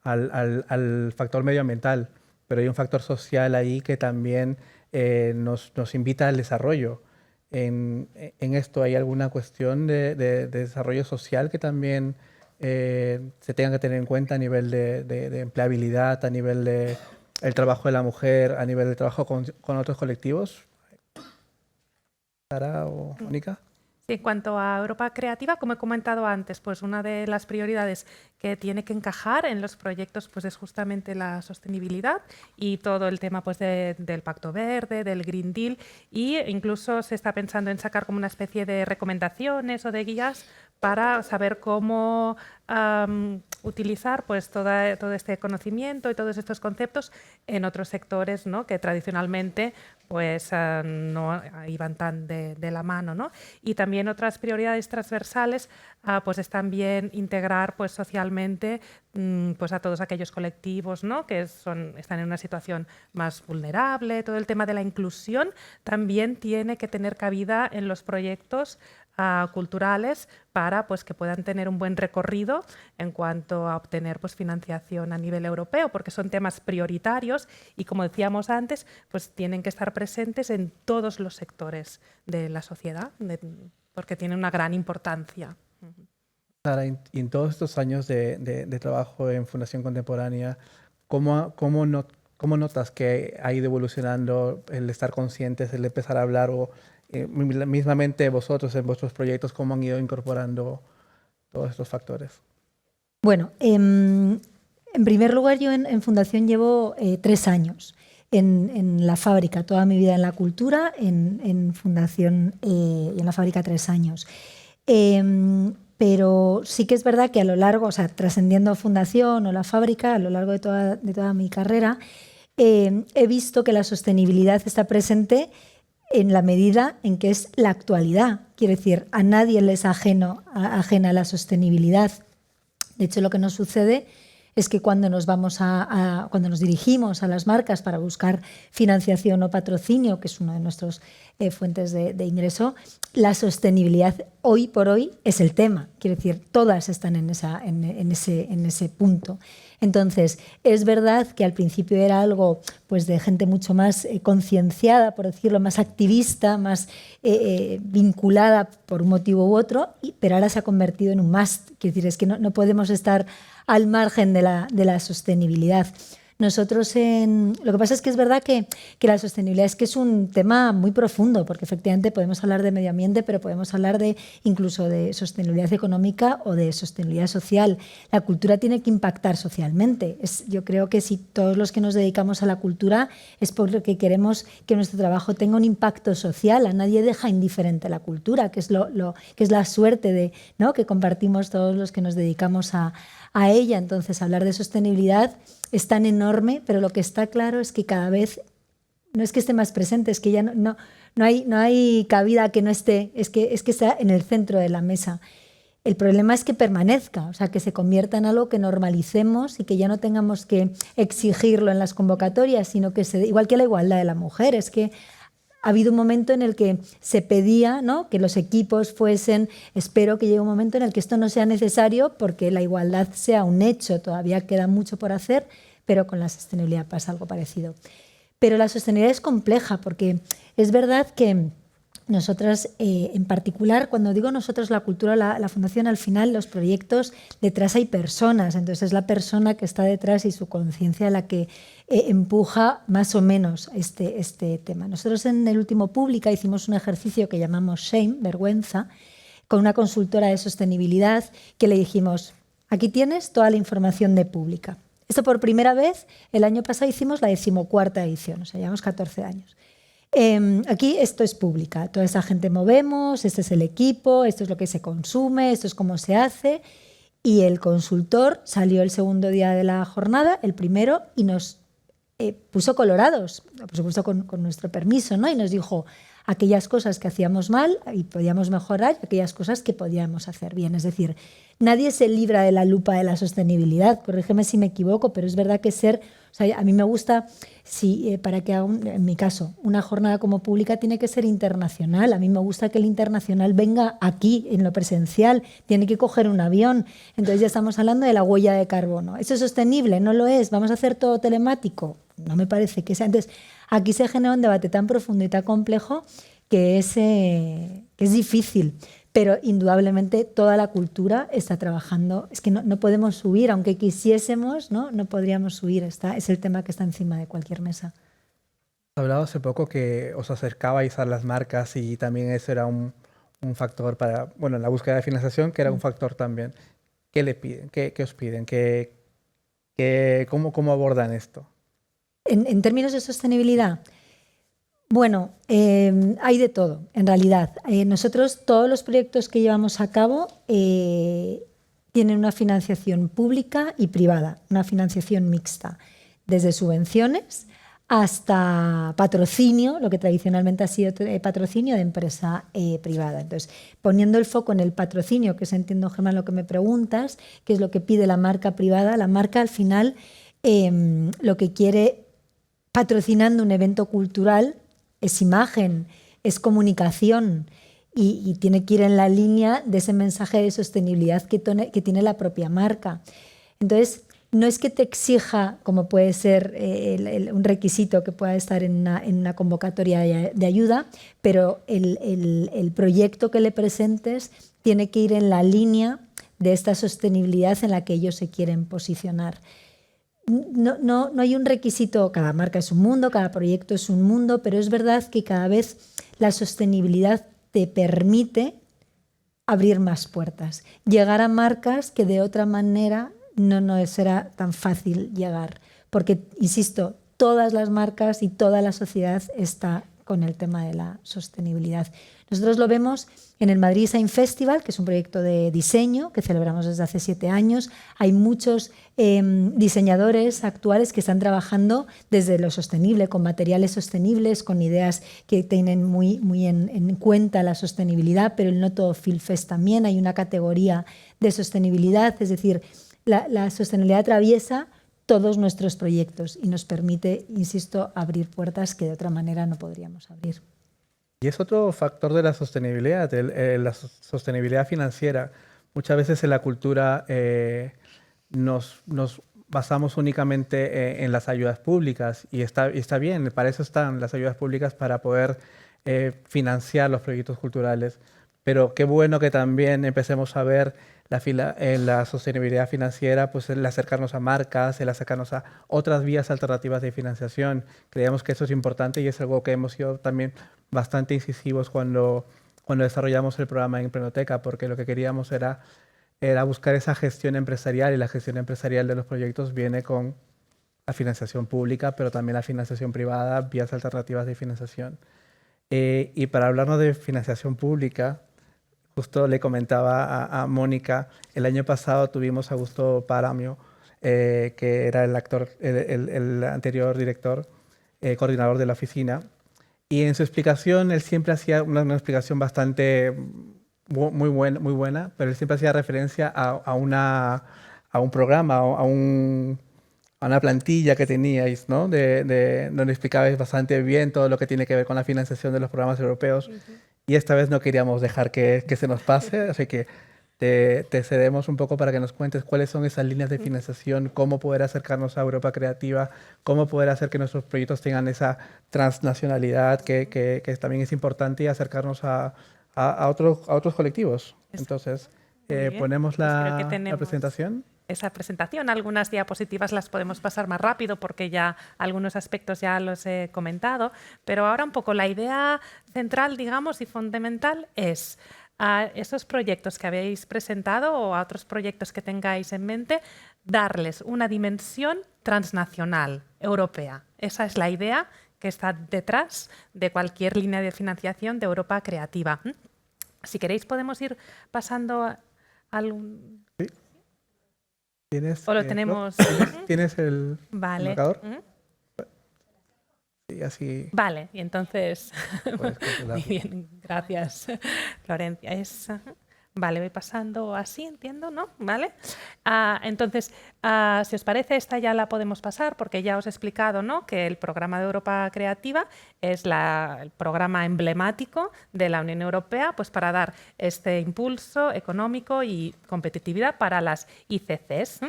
al factor medioambiental, pero hay un factor social ahí que también nos invita al desarrollo. En esto hay alguna cuestión de desarrollo social que también se tenga que tener en cuenta a nivel de empleabilidad, a nivel de el trabajo de la mujer, a nivel de trabajo con otros colectivos. Sara o Mónica. Sí, en cuanto a Europa Creativa, como he comentado antes, pues una de las prioridades que tiene que encajar en los proyectos pues es justamente la sostenibilidad y todo el tema pues del Pacto Verde, del Green Deal, y incluso se está pensando en sacar como una especie de recomendaciones o de guías para saber cómo utilizar pues todo este conocimiento y todos estos conceptos en otros sectores, ¿no?, que tradicionalmente pues no iban tan de la mano, ¿no? Y también otras prioridades transversales pues es también integrar pues socialmente pues a todos aquellos colectivos, ¿no?, que están en una situación más vulnerable. Todo el tema de la inclusión también tiene que tener cabida en los proyectos culturales para pues que puedan tener un buen recorrido en cuanto a obtener pues financiación a nivel europeo, porque son temas prioritarios y, como decíamos antes, pues tienen que estar presentes en todos los sectores de la sociedad, porque tienen una gran importancia. Sara, y en todos estos años de trabajo en Fundación Contemporánea, ¿cómo notas que ha ido evolucionando el estar conscientes, el empezar a hablar o mismamente vosotros en vuestros proyectos, cómo han ido incorporando todos estos factores? Bueno, en primer lugar, yo en Fundación llevo 3 años en la fábrica, toda mi vida en la cultura, en Fundación y en la fábrica 3 años. Pero sí que es verdad que a lo largo, o sea, trascendiendo Fundación o la fábrica, a lo largo de toda mi carrera, he visto que la sostenibilidad está presente en la medida en que es la actualidad. Quiero decir, a nadie le es ajena la sostenibilidad. De hecho, lo que nos sucede es que cuando nos cuando nos dirigimos a las marcas para buscar financiación o patrocinio, que es una de nuestras fuentes de ingreso, la sostenibilidad hoy por hoy es el tema. Quiero decir, todas están en ese punto. Entonces, es verdad que al principio era algo pues, de gente mucho más concienciada, por decirlo, más activista, más vinculada por un motivo u otro, pero ahora se ha convertido en un must. Quiero decir, es que no podemos estar al margen de la sostenibilidad. Nosotros lo que pasa es que es verdad que la sostenibilidad es un tema muy profundo, porque efectivamente podemos hablar de medio ambiente, pero podemos hablar incluso de sostenibilidad económica o de sostenibilidad social. La cultura tiene que impactar socialmente. Yo creo que si todos los que nos dedicamos a la cultura es porque queremos que nuestro trabajo tenga un impacto social. A nadie deja indiferente la cultura, que es la suerte ¿no? que compartimos todos los que nos dedicamos a ella. Entonces, hablar de sostenibilidad es tan enorme, pero lo que está claro es que cada vez no es que esté más presente, es que ya no hay cabida que no esté, es que está en el centro de la mesa. El problema es que permanezca, o sea, que se convierta en algo que normalicemos y que ya no tengamos que exigirlo en las convocatorias, sino que igual que la igualdad de la mujer, es que ha habido un momento en el que se pedía, ¿no?, que los equipos fuesen, espero que llegue un momento en el que esto no sea necesario porque la igualdad sea un hecho, todavía queda mucho por hacer, pero con la sostenibilidad pasa algo parecido. Pero la sostenibilidad es compleja porque es verdad que nosotras, en particular, cuando digo nosotros, la cultura, la Fundación, al final los proyectos, detrás hay personas, entonces es la persona que está detrás y su conciencia la que empuja más o menos este tema. Nosotros en el último Pública hicimos un ejercicio que llamamos Shame, vergüenza, con una consultora de sostenibilidad que le dijimos, aquí tienes toda la información de Pública. Esto por primera vez, el año pasado hicimos la 14ª edición, o sea, llevamos 14 años. Aquí esto es Pública, toda esa gente movemos, este es el equipo, esto es lo que se consume, esto es cómo se hace. Y el consultor salió el segundo día de la jornada, el primero, y nos puso colorados, por supuesto con nuestro permiso, ¿no? Y nos dijo aquellas cosas que hacíamos mal y podíamos mejorar y aquellas cosas que podíamos hacer bien. Es decir, nadie se libra de la lupa de la sostenibilidad, corrígeme si me equivoco, pero es verdad que o sea, a mí me gusta, para que haga, en mi caso, una jornada como Pública tiene que ser internacional. A mí me gusta que el internacional venga aquí, en lo presencial, tiene que coger un avión. Entonces ya estamos hablando de la huella de carbono. ¿Eso es sostenible? No lo es. ¿Vamos a hacer todo telemático? No me parece que sea. Entonces, aquí se genera un debate tan profundo y tan complejo que es difícil. Pero indudablemente toda la cultura está trabajando. Es que no podemos huir, aunque quisiésemos, no podríamos huir. Es el tema que está encima de cualquier mesa. Has hablado hace poco que os acercabais a las marcas y también eso era un factor para, bueno, en la búsqueda de financiación, que era un factor también. ¿Qué le piden? ¿Qué os piden? ¿Cómo abordan esto? En términos de sostenibilidad, bueno, hay de todo, en realidad. Nosotros, todos los proyectos que llevamos a cabo tienen una financiación pública y privada, una financiación mixta, desde subvenciones hasta patrocinio, lo que tradicionalmente ha sido patrocinio de empresa privada. Entonces, poniendo el foco en el patrocinio, que es, entiendo, Germán, lo que me preguntas, que es lo que pide la marca privada, la marca al final lo que quiere, patrocinando un evento cultural, es imagen, es comunicación y tiene que ir en la línea de ese mensaje de sostenibilidad que tiene la propia marca. Entonces, no es que te exija, como puede ser un requisito que pueda estar en una convocatoria de ayuda, pero el proyecto que le presentes tiene que ir en la línea de esta sostenibilidad en la que ellos se quieren posicionar. No hay un requisito, cada marca es un mundo, cada proyecto es un mundo, pero es verdad que cada vez la sostenibilidad te permite abrir más puertas, llegar a marcas que de otra manera no será tan fácil llegar. Porque, insisto, todas las marcas y toda la sociedad está con el tema de la sostenibilidad. Nosotros lo vemos en el Madrid Design Festival, que es un proyecto de diseño que celebramos desde hace 7 años. Hay muchos diseñadores actuales que están trabajando desde lo sostenible, con materiales sostenibles, con ideas que tienen muy en cuenta la sostenibilidad, pero el Noto Film Fest también hay una categoría de sostenibilidad, es decir, la sostenibilidad atraviesa todos nuestros proyectos y nos permite, insisto, abrir puertas que de otra manera no podríamos abrir. Y es otro factor de la sostenibilidad, la sostenibilidad financiera. Muchas veces en la cultura nos basamos únicamente en las ayudas públicas y está bien, para eso están las ayudas públicas, para poder financiar los proyectos culturales. Pero qué bueno que también empecemos a ver la sostenibilidad financiera, pues el acercarnos a marcas, el acercarnos a otras vías alternativas de financiación. Creemos que eso es importante y es algo que hemos sido también bastante incisivos cuando desarrollamos el programa en Plenoteca, porque lo que queríamos era buscar esa gestión empresarial, y la gestión empresarial de los proyectos viene con la financiación pública, pero también la financiación privada, vías alternativas de financiación. Y para hablarnos de financiación pública, justo le comentaba a Mónica, el año pasado tuvimos a Augusto Paramio, que era el anterior director, coordinador de la oficina, y en su explicación él siempre hacía una explicación bastante muy buena, pero él siempre hacía referencia a un programa, a una plantilla que teníais, ¿no? Donde explicabais bastante bien todo lo que tiene que ver con la financiación de los programas europeos. Y esta vez no queríamos dejar que se nos pase, así que te cedemos un poco para que nos cuentes cuáles son esas líneas de financiación, cómo poder acercarnos a Europa Creativa, cómo poder hacer que nuestros proyectos tengan esa transnacionalidad que también es importante, y acercarnos a otros colectivos. Entonces, ponemos la presentación. Esa presentación. Algunas diapositivas las podemos pasar más rápido porque ya algunos aspectos ya los he comentado, pero ahora un poco la idea central, digamos, y fundamental es a esos proyectos que habéis presentado o a otros proyectos que tengáis en mente, darles una dimensión transnacional, europea. Esa es la idea que está detrás de cualquier línea de financiación de Europa Creativa. Si queréis podemos ir pasando algún... Sí. ¿O lo tenemos? ¿Tienes el marcador? Sí, así. Vale, y entonces... Muy bien, gracias, Florencia. Vale, voy pasando así, entiendo, ¿no? Vale. Entonces, si os parece, esta ya la podemos pasar porque ya os he explicado, ¿no?, que el programa de Europa Creativa es el programa emblemático de la Unión Europea, pues para dar este impulso económico y competitividad para las ICCs.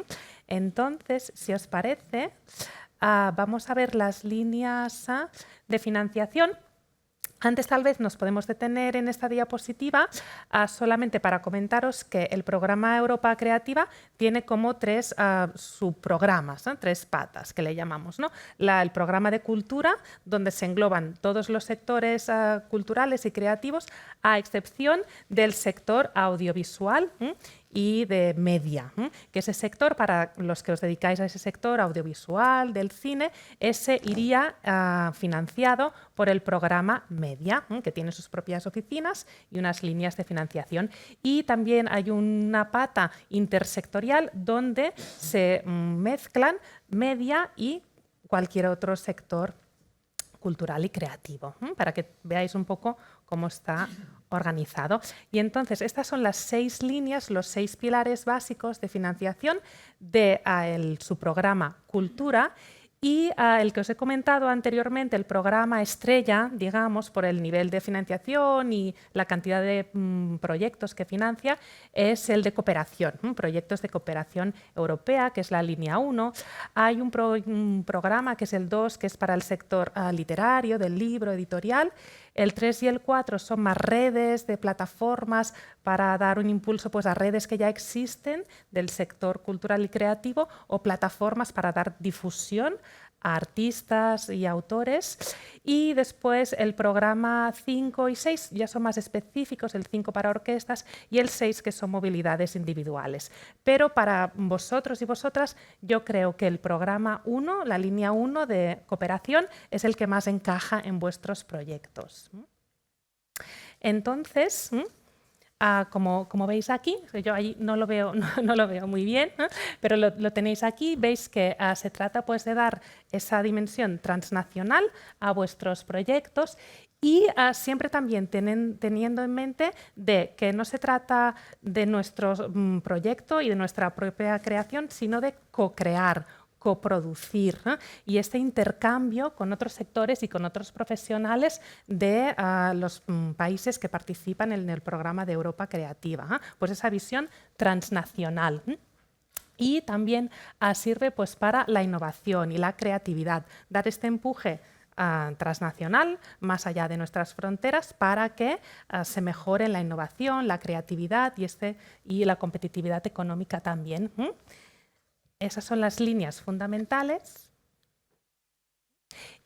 Entonces, si os parece, vamos a ver las líneas de financiación. Antes tal vez nos podemos detener en esta diapositiva solamente para comentaros que el programa Europa Creativa tiene como 3 subprogramas, 3 patas que le llamamos, ¿no? El programa de cultura, donde se engloban todos los sectores culturales y creativos, a excepción del sector audiovisual y de media, que ese sector, para los que os dedicáis a ese sector audiovisual, del cine, ese iría financiado por el programa media, que tiene sus propias oficinas y unas líneas de financiación. Y también hay una pata intersectorial donde se mezclan media y cualquier otro sector cultural y creativo, para que veáis un poco cómo está organizado. Y entonces estas son las 6 líneas, los 6 pilares básicos de financiación de su programa Cultura. Y el que os he comentado anteriormente, el programa estrella, digamos, por el nivel de financiación y la cantidad de proyectos que financia, es el de cooperación, proyectos de cooperación europea, que es la línea 1. Hay un programa que es el 2, que es para el sector literario, del libro, editorial. El 3 y el 4 son más redes de plataformas para dar un impulso, pues, a redes que ya existen del sector cultural y creativo, o plataformas para dar difusión a artistas y autores. Y después el programa 5 y 6 ya son más específicos, el 5 para orquestas y el 6 que son movilidades individuales. Pero para vosotros y vosotras yo creo que el programa 1, la línea 1 de cooperación, es el que más encaja en vuestros proyectos. Entonces, como veis aquí, yo ahí no lo veo muy bien, pero lo tenéis aquí, veis que se trata pues, de dar esa dimensión transnacional a vuestros proyectos y siempre también teniendo en mente de que no se trata de nuestro proyecto y de nuestra propia creación, sino de co-crear, coproducir, y este intercambio con otros sectores y con otros profesionales de los países que participan en el programa de Europa Creativa, pues esa visión transnacional. Y también sirve pues, para la innovación y la creatividad, dar este empuje transnacional, más allá de nuestras fronteras, para que se mejore la innovación, la creatividad y la competitividad económica también. Esas son las líneas fundamentales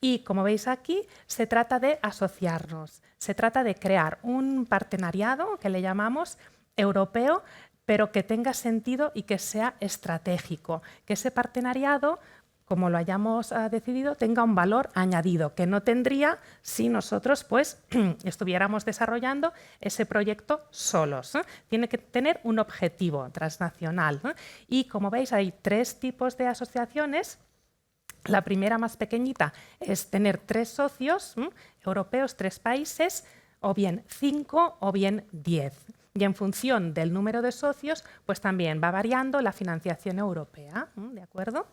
y, como veis aquí, se trata de asociarnos, se trata de crear un partenariado que le llamamos europeo, pero que tenga sentido y que sea estratégico, que ese partenariado, como lo hayamos decidido, tenga un valor añadido, que no tendría si nosotros pues, estuviéramos desarrollando ese proyecto solos. Tiene que tener un objetivo transnacional. Y como veis, hay 3 tipos de asociaciones. La primera, más pequeñita, es tener 3 socios europeos, 3 países, o bien 5 o bien 10. Y en función del número de socios, pues también va variando la financiación europea. ¿De acuerdo?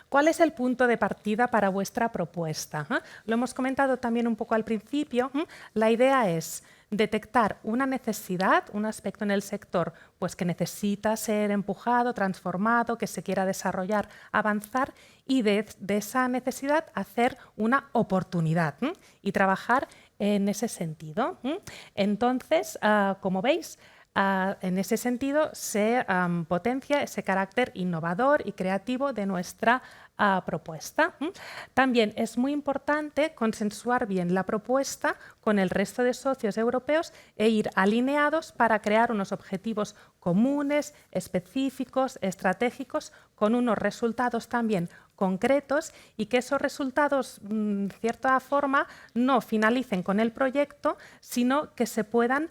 ¿Cuál es el punto de partida para vuestra propuesta? Lo hemos comentado también un poco al principio. La idea es detectar una necesidad, un aspecto en el sector pues, que necesita ser empujado, transformado, que se quiera desarrollar, avanzar y de esa necesidad hacer una oportunidad y trabajar en ese sentido. Entonces, como veis, en ese sentido se potencia ese carácter innovador y creativo de nuestra propuesta. También es muy importante consensuar bien la propuesta con el resto de socios europeos e ir alineados para crear unos objetivos comunes, específicos, estratégicos, con unos resultados también concretos y que esos resultados, de cierta forma, no finalicen con el proyecto, sino que se puedan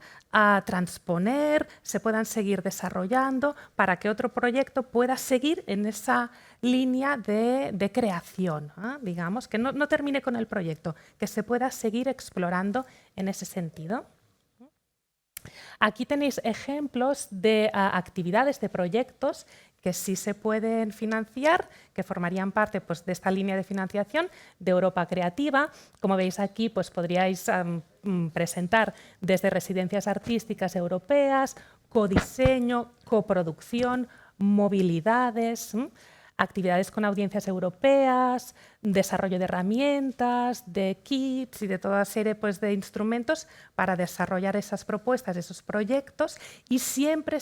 transponer, se puedan seguir desarrollando para que otro proyecto pueda seguir en esa línea de creación, digamos, que no termine con el proyecto, que se pueda seguir explorando en ese sentido. Aquí tenéis ejemplos de actividades, de proyectos que sí se pueden financiar, que formarían parte pues, de esta línea de financiación de Europa Creativa. Como veis aquí, pues, podríais presentar desde residencias artísticas europeas, codiseño, coproducción, movilidades, actividades con audiencias europeas, desarrollo de herramientas, de kits y de toda serie pues, de instrumentos para desarrollar esas propuestas, esos proyectos y siempre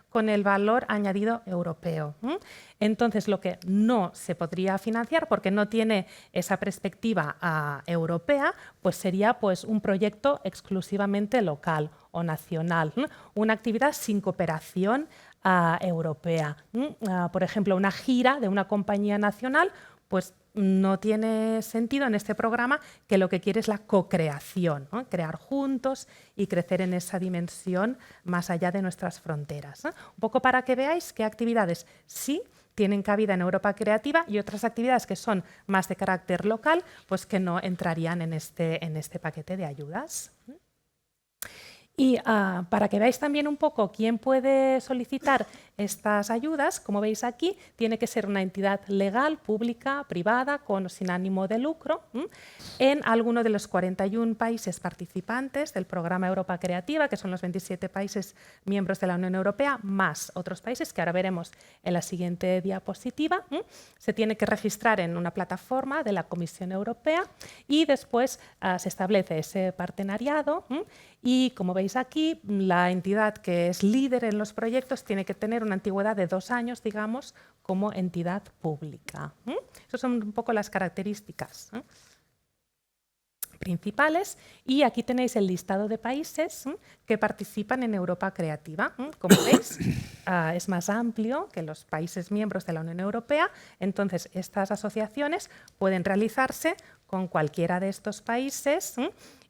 con el valor añadido europeo. Entonces, lo que no se podría financiar porque no tiene esa perspectiva europea, pues sería pues, un proyecto exclusivamente local o nacional, una actividad sin cooperación europea. Por ejemplo, una gira de una compañía nacional, pues no tiene sentido en este programa, que lo que quiere es la co-creación, crear juntos y crecer en esa dimensión más allá de nuestras fronteras. Un poco para que veáis qué actividades sí tienen cabida en Europa Creativa y otras actividades que son más de carácter local, pues que no entrarían en este paquete de ayudas. Y para que veáis también un poco quién puede solicitar estas ayudas, como veis aquí, tiene que ser una entidad legal, pública, privada, con o sin ánimo de lucro, en alguno de los 41 países participantes del programa Europa Creativa, que son los 27 países miembros de la Unión Europea, más otros países que ahora veremos en la siguiente diapositiva. Se tiene que registrar en una plataforma de la Comisión Europea y después se establece ese partenariado y, como veis aquí, la entidad que es líder en los proyectos tiene que tener tener una antigüedad de 2 años, digamos, como entidad pública. Esas son un poco las características principales, y aquí tenéis el listado de países que participan en Europa Creativa. Como veis, es más amplio que los países miembros de la Unión Europea, entonces estas asociaciones pueden realizarse con cualquiera de estos países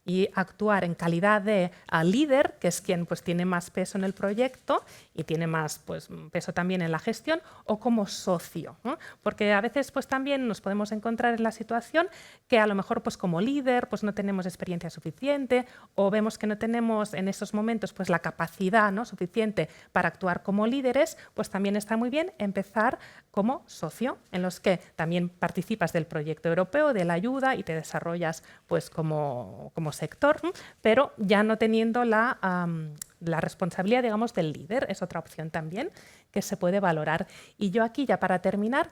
y actuar en calidad de líder, que es quien pues, tiene más peso en el proyecto y tiene más pues, peso también en la gestión, o como socio, ¿no? Porque a veces pues, también nos podemos encontrar en la situación que a lo mejor pues, como líder pues, no tenemos experiencia suficiente, o vemos que no tenemos en esos momentos pues, la capacidad, ¿no?, suficiente para actuar como líderes, pues también está muy bien empezar como socio, en los que también participas del proyecto europeo, de la ayuda, y te desarrollas pues, como sector, pero ya no teniendo la responsabilidad, digamos, del líder. Es otra opción también que se puede valorar. Y yo aquí, ya para terminar,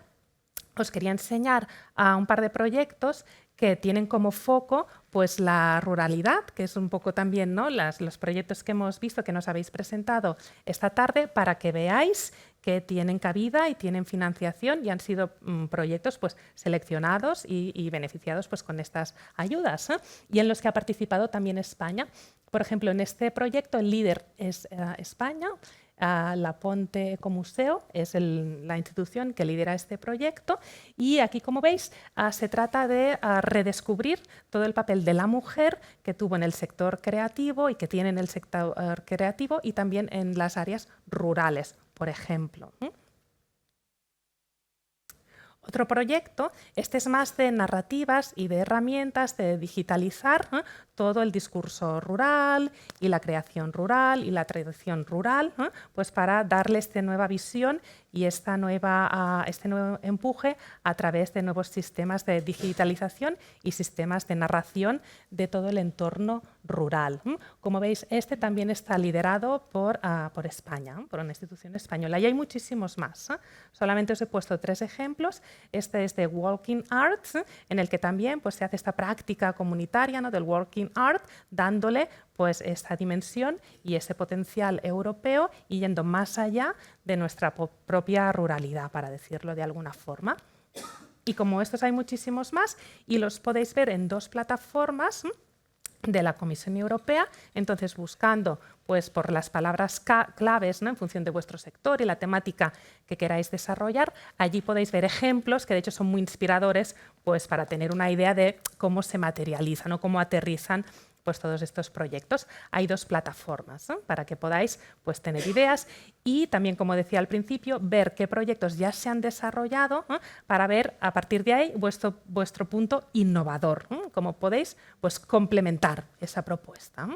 os quería enseñar a un par de proyectos que tienen como foco pues, la ruralidad, que es un poco también, ¿no?, los proyectos que hemos visto, que nos habéis presentado esta tarde, para que veáis que tienen cabida y tienen financiación y han sido proyectos pues, seleccionados y beneficiados pues, con estas ayudas, y en los que ha participado también España. Por ejemplo, en este proyecto el líder es España. La Ponte Ecomuseo es la institución que lidera este proyecto, y aquí, como veis, se trata de redescubrir todo el papel de la mujer que tuvo en el sector creativo y que tiene en el sector creativo y también en las áreas rurales, por ejemplo. Otro proyecto, este es más de narrativas y de herramientas de digitalizar todo el discurso rural y la creación rural y la tradición rural, pues para darle esta nueva visión y este nuevo empuje a través de nuevos sistemas de digitalización y sistemas de narración de todo el entorno rural. Como veis, este también está liderado por España, por una institución española, y hay muchísimos más. Solamente os he puesto 3 ejemplos. Este es de Walking Arts, en el que también pues, se hace esta práctica comunitaria, ¿no?, del Walking Art, dándole pues, esta dimensión y ese potencial europeo y yendo más allá de nuestra propia ruralidad, para decirlo de alguna forma. Y como estos hay muchísimos más, y los podéis ver en 2 plataformas de la Comisión Europea, entonces buscando pues, por las palabras claves, ¿no?, en función de vuestro sector y la temática que queráis desarrollar, allí podéis ver ejemplos que de hecho son muy inspiradores pues, para tener una idea de cómo se materializan o cómo aterrizan pues, todos estos proyectos. Hay 2 plataformas, ¿no?, para que podáis pues, tener ideas y también, como decía al principio, ver qué proyectos ya se han desarrollado, para ver a partir de ahí vuestro punto innovador, cómo podéis pues, complementar esa propuesta,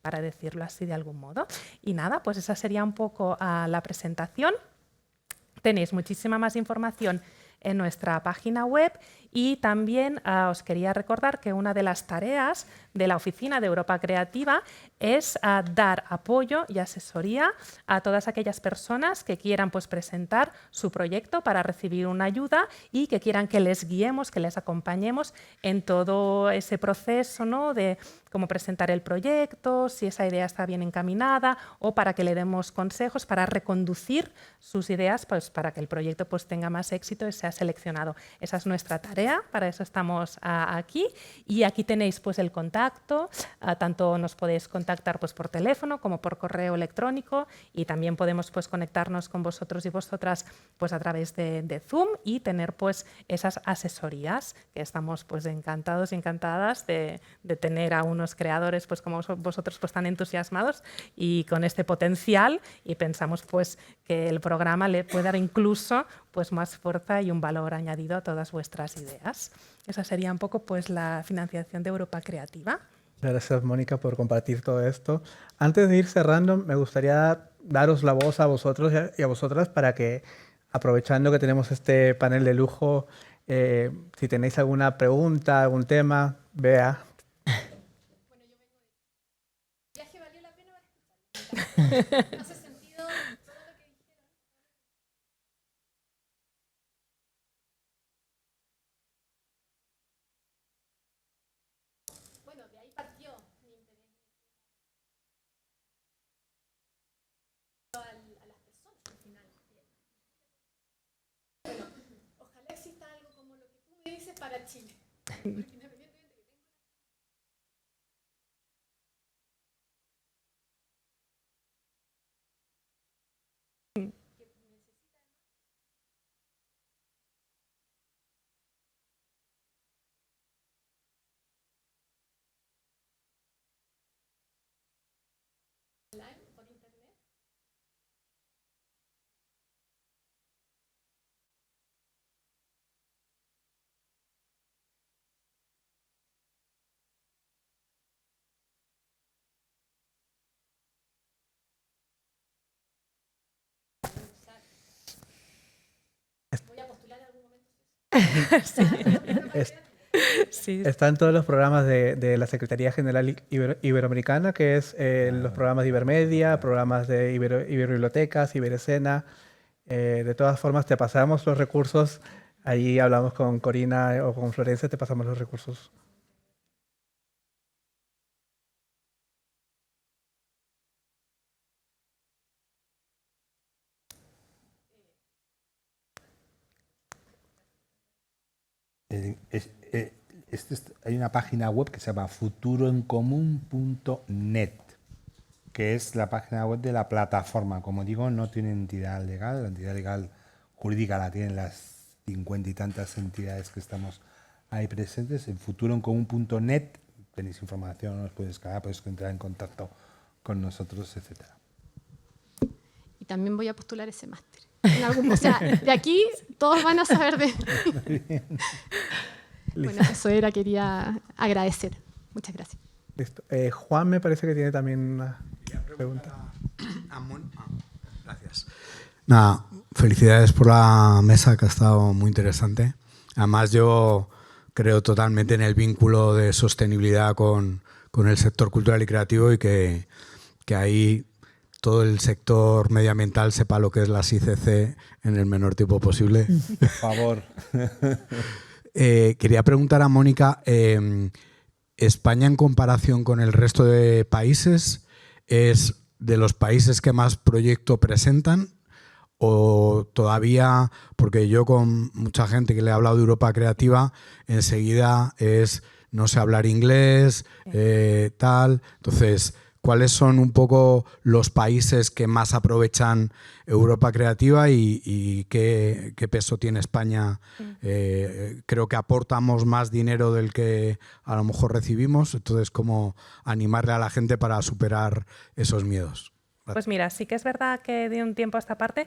para decirlo así de algún modo. Y nada, pues esa sería un poco la presentación. Tenéis muchísima más información en nuestra página web, y también os quería recordar que una de las tareas de la Oficina de Europa Creativa es dar apoyo y asesoría a todas aquellas personas que quieran pues, presentar su proyecto para recibir una ayuda y que quieran que les guiemos, que les acompañemos en todo ese proceso, ¿no?, de cómo presentar el proyecto, si esa idea está bien encaminada, o para que le demos consejos para reconducir sus ideas pues, para que el proyecto pues, tenga más éxito y sea seleccionado. Esa es nuestra tarea, para eso estamos aquí, y aquí tenéis pues, el contacto. Tanto nos podéis contactar pues, por teléfono como por correo electrónico, y también podemos pues, conectarnos con vosotros y vosotras pues, a través de Zoom y tener pues, esas asesorías, que estamos pues, encantados y encantadas de tener a unos creadores pues, como vosotros pues, tan entusiasmados y con este potencial, y pensamos pues, que el programa le puede dar incluso pues, más fuerza y un valor añadido a todas vuestras ideas. Esa sería un poco pues, la financiación de Europa Creativa. Gracias, Mónica, por compartir todo esto. Antes de ir cerrando, me gustaría daros la voz a vosotros y a vosotras para que, aprovechando que tenemos este panel de lujo, si tenéis alguna pregunta, algún tema, Bea. ¿Viaje valió la pena para escuchar? ¿Hace sentido todo lo que dijeron? Bueno, de ahí partió mi interés a las personas al final. dice para Chile. Sí, Están todos los programas de la Secretaría General Iberoamericana, que es los programas de Ibermedia, programas de Iberbibliotecas, Iberescena. De todas formas, te pasamos los recursos. Ahí hablamos con Corina o con Florencia, te pasamos los recursos. Hay una página web que se llama futuroencomún.net, que es la página web de la plataforma. Como digo, no tiene entidad legal, la entidad legal jurídica la tienen las 50 y tantas entidades que estamos ahí presentes. En futuroencomún.net tenéis información, os podéis descargar, podéis entrar en contacto con nosotros, etcétera. Y también voy a postular ese máster. O sea, de aquí todos van a saber de... Bueno, eso era, quería agradecer. Muchas gracias. Listo. Juan me parece que tiene también una pregunta. Gracias. Nada, felicidades por la mesa, que ha estado muy interesante. Además, yo creo totalmente en el vínculo de sostenibilidad con el sector cultural y creativo, y que ahí todo el sector medioambiental sepa lo que es las ICC en el menor tiempo posible. Por favor. Quería preguntar a Mónica, ¿España en comparación con el resto de países es de los países que más proyecto presentan? ¿O todavía, porque yo con mucha gente que le he hablado de Europa Creativa, enseguida es no sé hablar inglés, tal? Entonces, ¿cuáles son un poco los países que más aprovechan Europa Creativa y qué peso tiene España? Creo que aportamos más dinero del que a lo mejor recibimos, entonces, ¿cómo animarle a la gente para superar esos miedos? pues mira, sí que es verdad que de un tiempo a esta parte,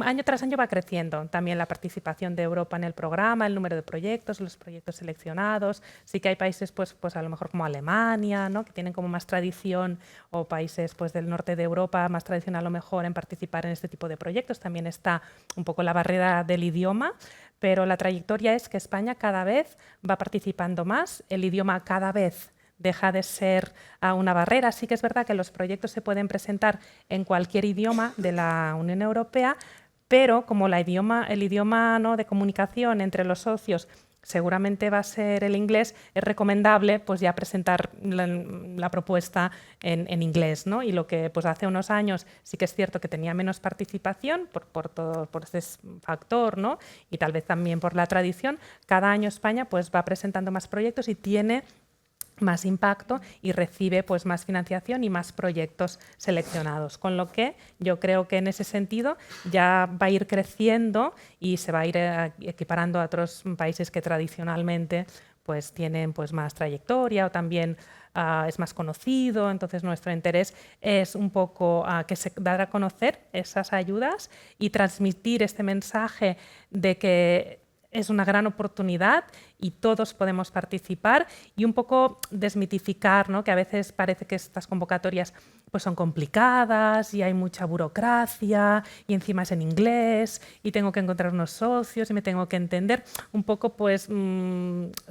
año tras año va creciendo también la participación de Europa en el programa, el número de proyectos, los proyectos seleccionados. Sí que hay países, pues a lo mejor como Alemania, ¿no?, que tienen como más tradición, o países pues del norte de Europa más tradición a lo mejor en participar en este tipo de proyectos. También está un poco la barrera del idioma, pero la trayectoria es que España cada vez va participando más, el idioma cada vez deja de ser una barrera. Sí que es verdad que los proyectos se pueden presentar en cualquier idioma de la Unión Europea, pero como el idioma, ¿no?, de comunicación entre los socios seguramente va a ser el inglés, es recomendable pues ya presentar la propuesta en inglés, ¿no? Y lo que pues hace unos años sí que es cierto que tenía menos participación por este factor, ¿no?, y tal vez también por la tradición, cada año España pues va presentando más proyectos y tiene más impacto y recibe pues más financiación y más proyectos seleccionados, con lo que yo creo que en ese sentido ya va a ir creciendo y se va a ir equiparando a otros países que tradicionalmente pues tienen pues más trayectoria, o también es más conocido. Entonces nuestro interés es un poco que se dar a conocer esas ayudas y transmitir este mensaje de que es una gran oportunidad y todos podemos participar, y un poco desmitificar, ¿no?, que a veces parece que estas convocatorias pues son complicadas y hay mucha burocracia y encima es en inglés y tengo que encontrar unos socios y me tengo que entender. Un poco pues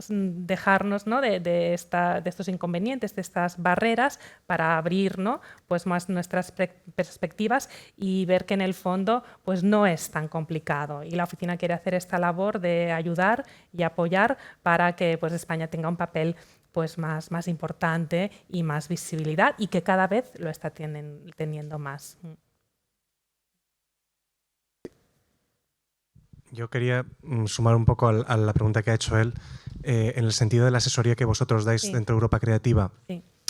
dejarnos, ¿no?, de estos inconvenientes, de estas barreras, para abrir, ¿no?, pues más nuestras perspectivas y ver que en el fondo pues no es tan complicado, y la oficina quiere hacer esta labor de ayudar y apoyar para que pues España tenga un papel pues más importante y más visibilidad, y que cada vez lo está teniendo más. Yo quería sumar un poco a la pregunta que ha hecho él, en el sentido de la asesoría que vosotros dais dentro de Europa Creativa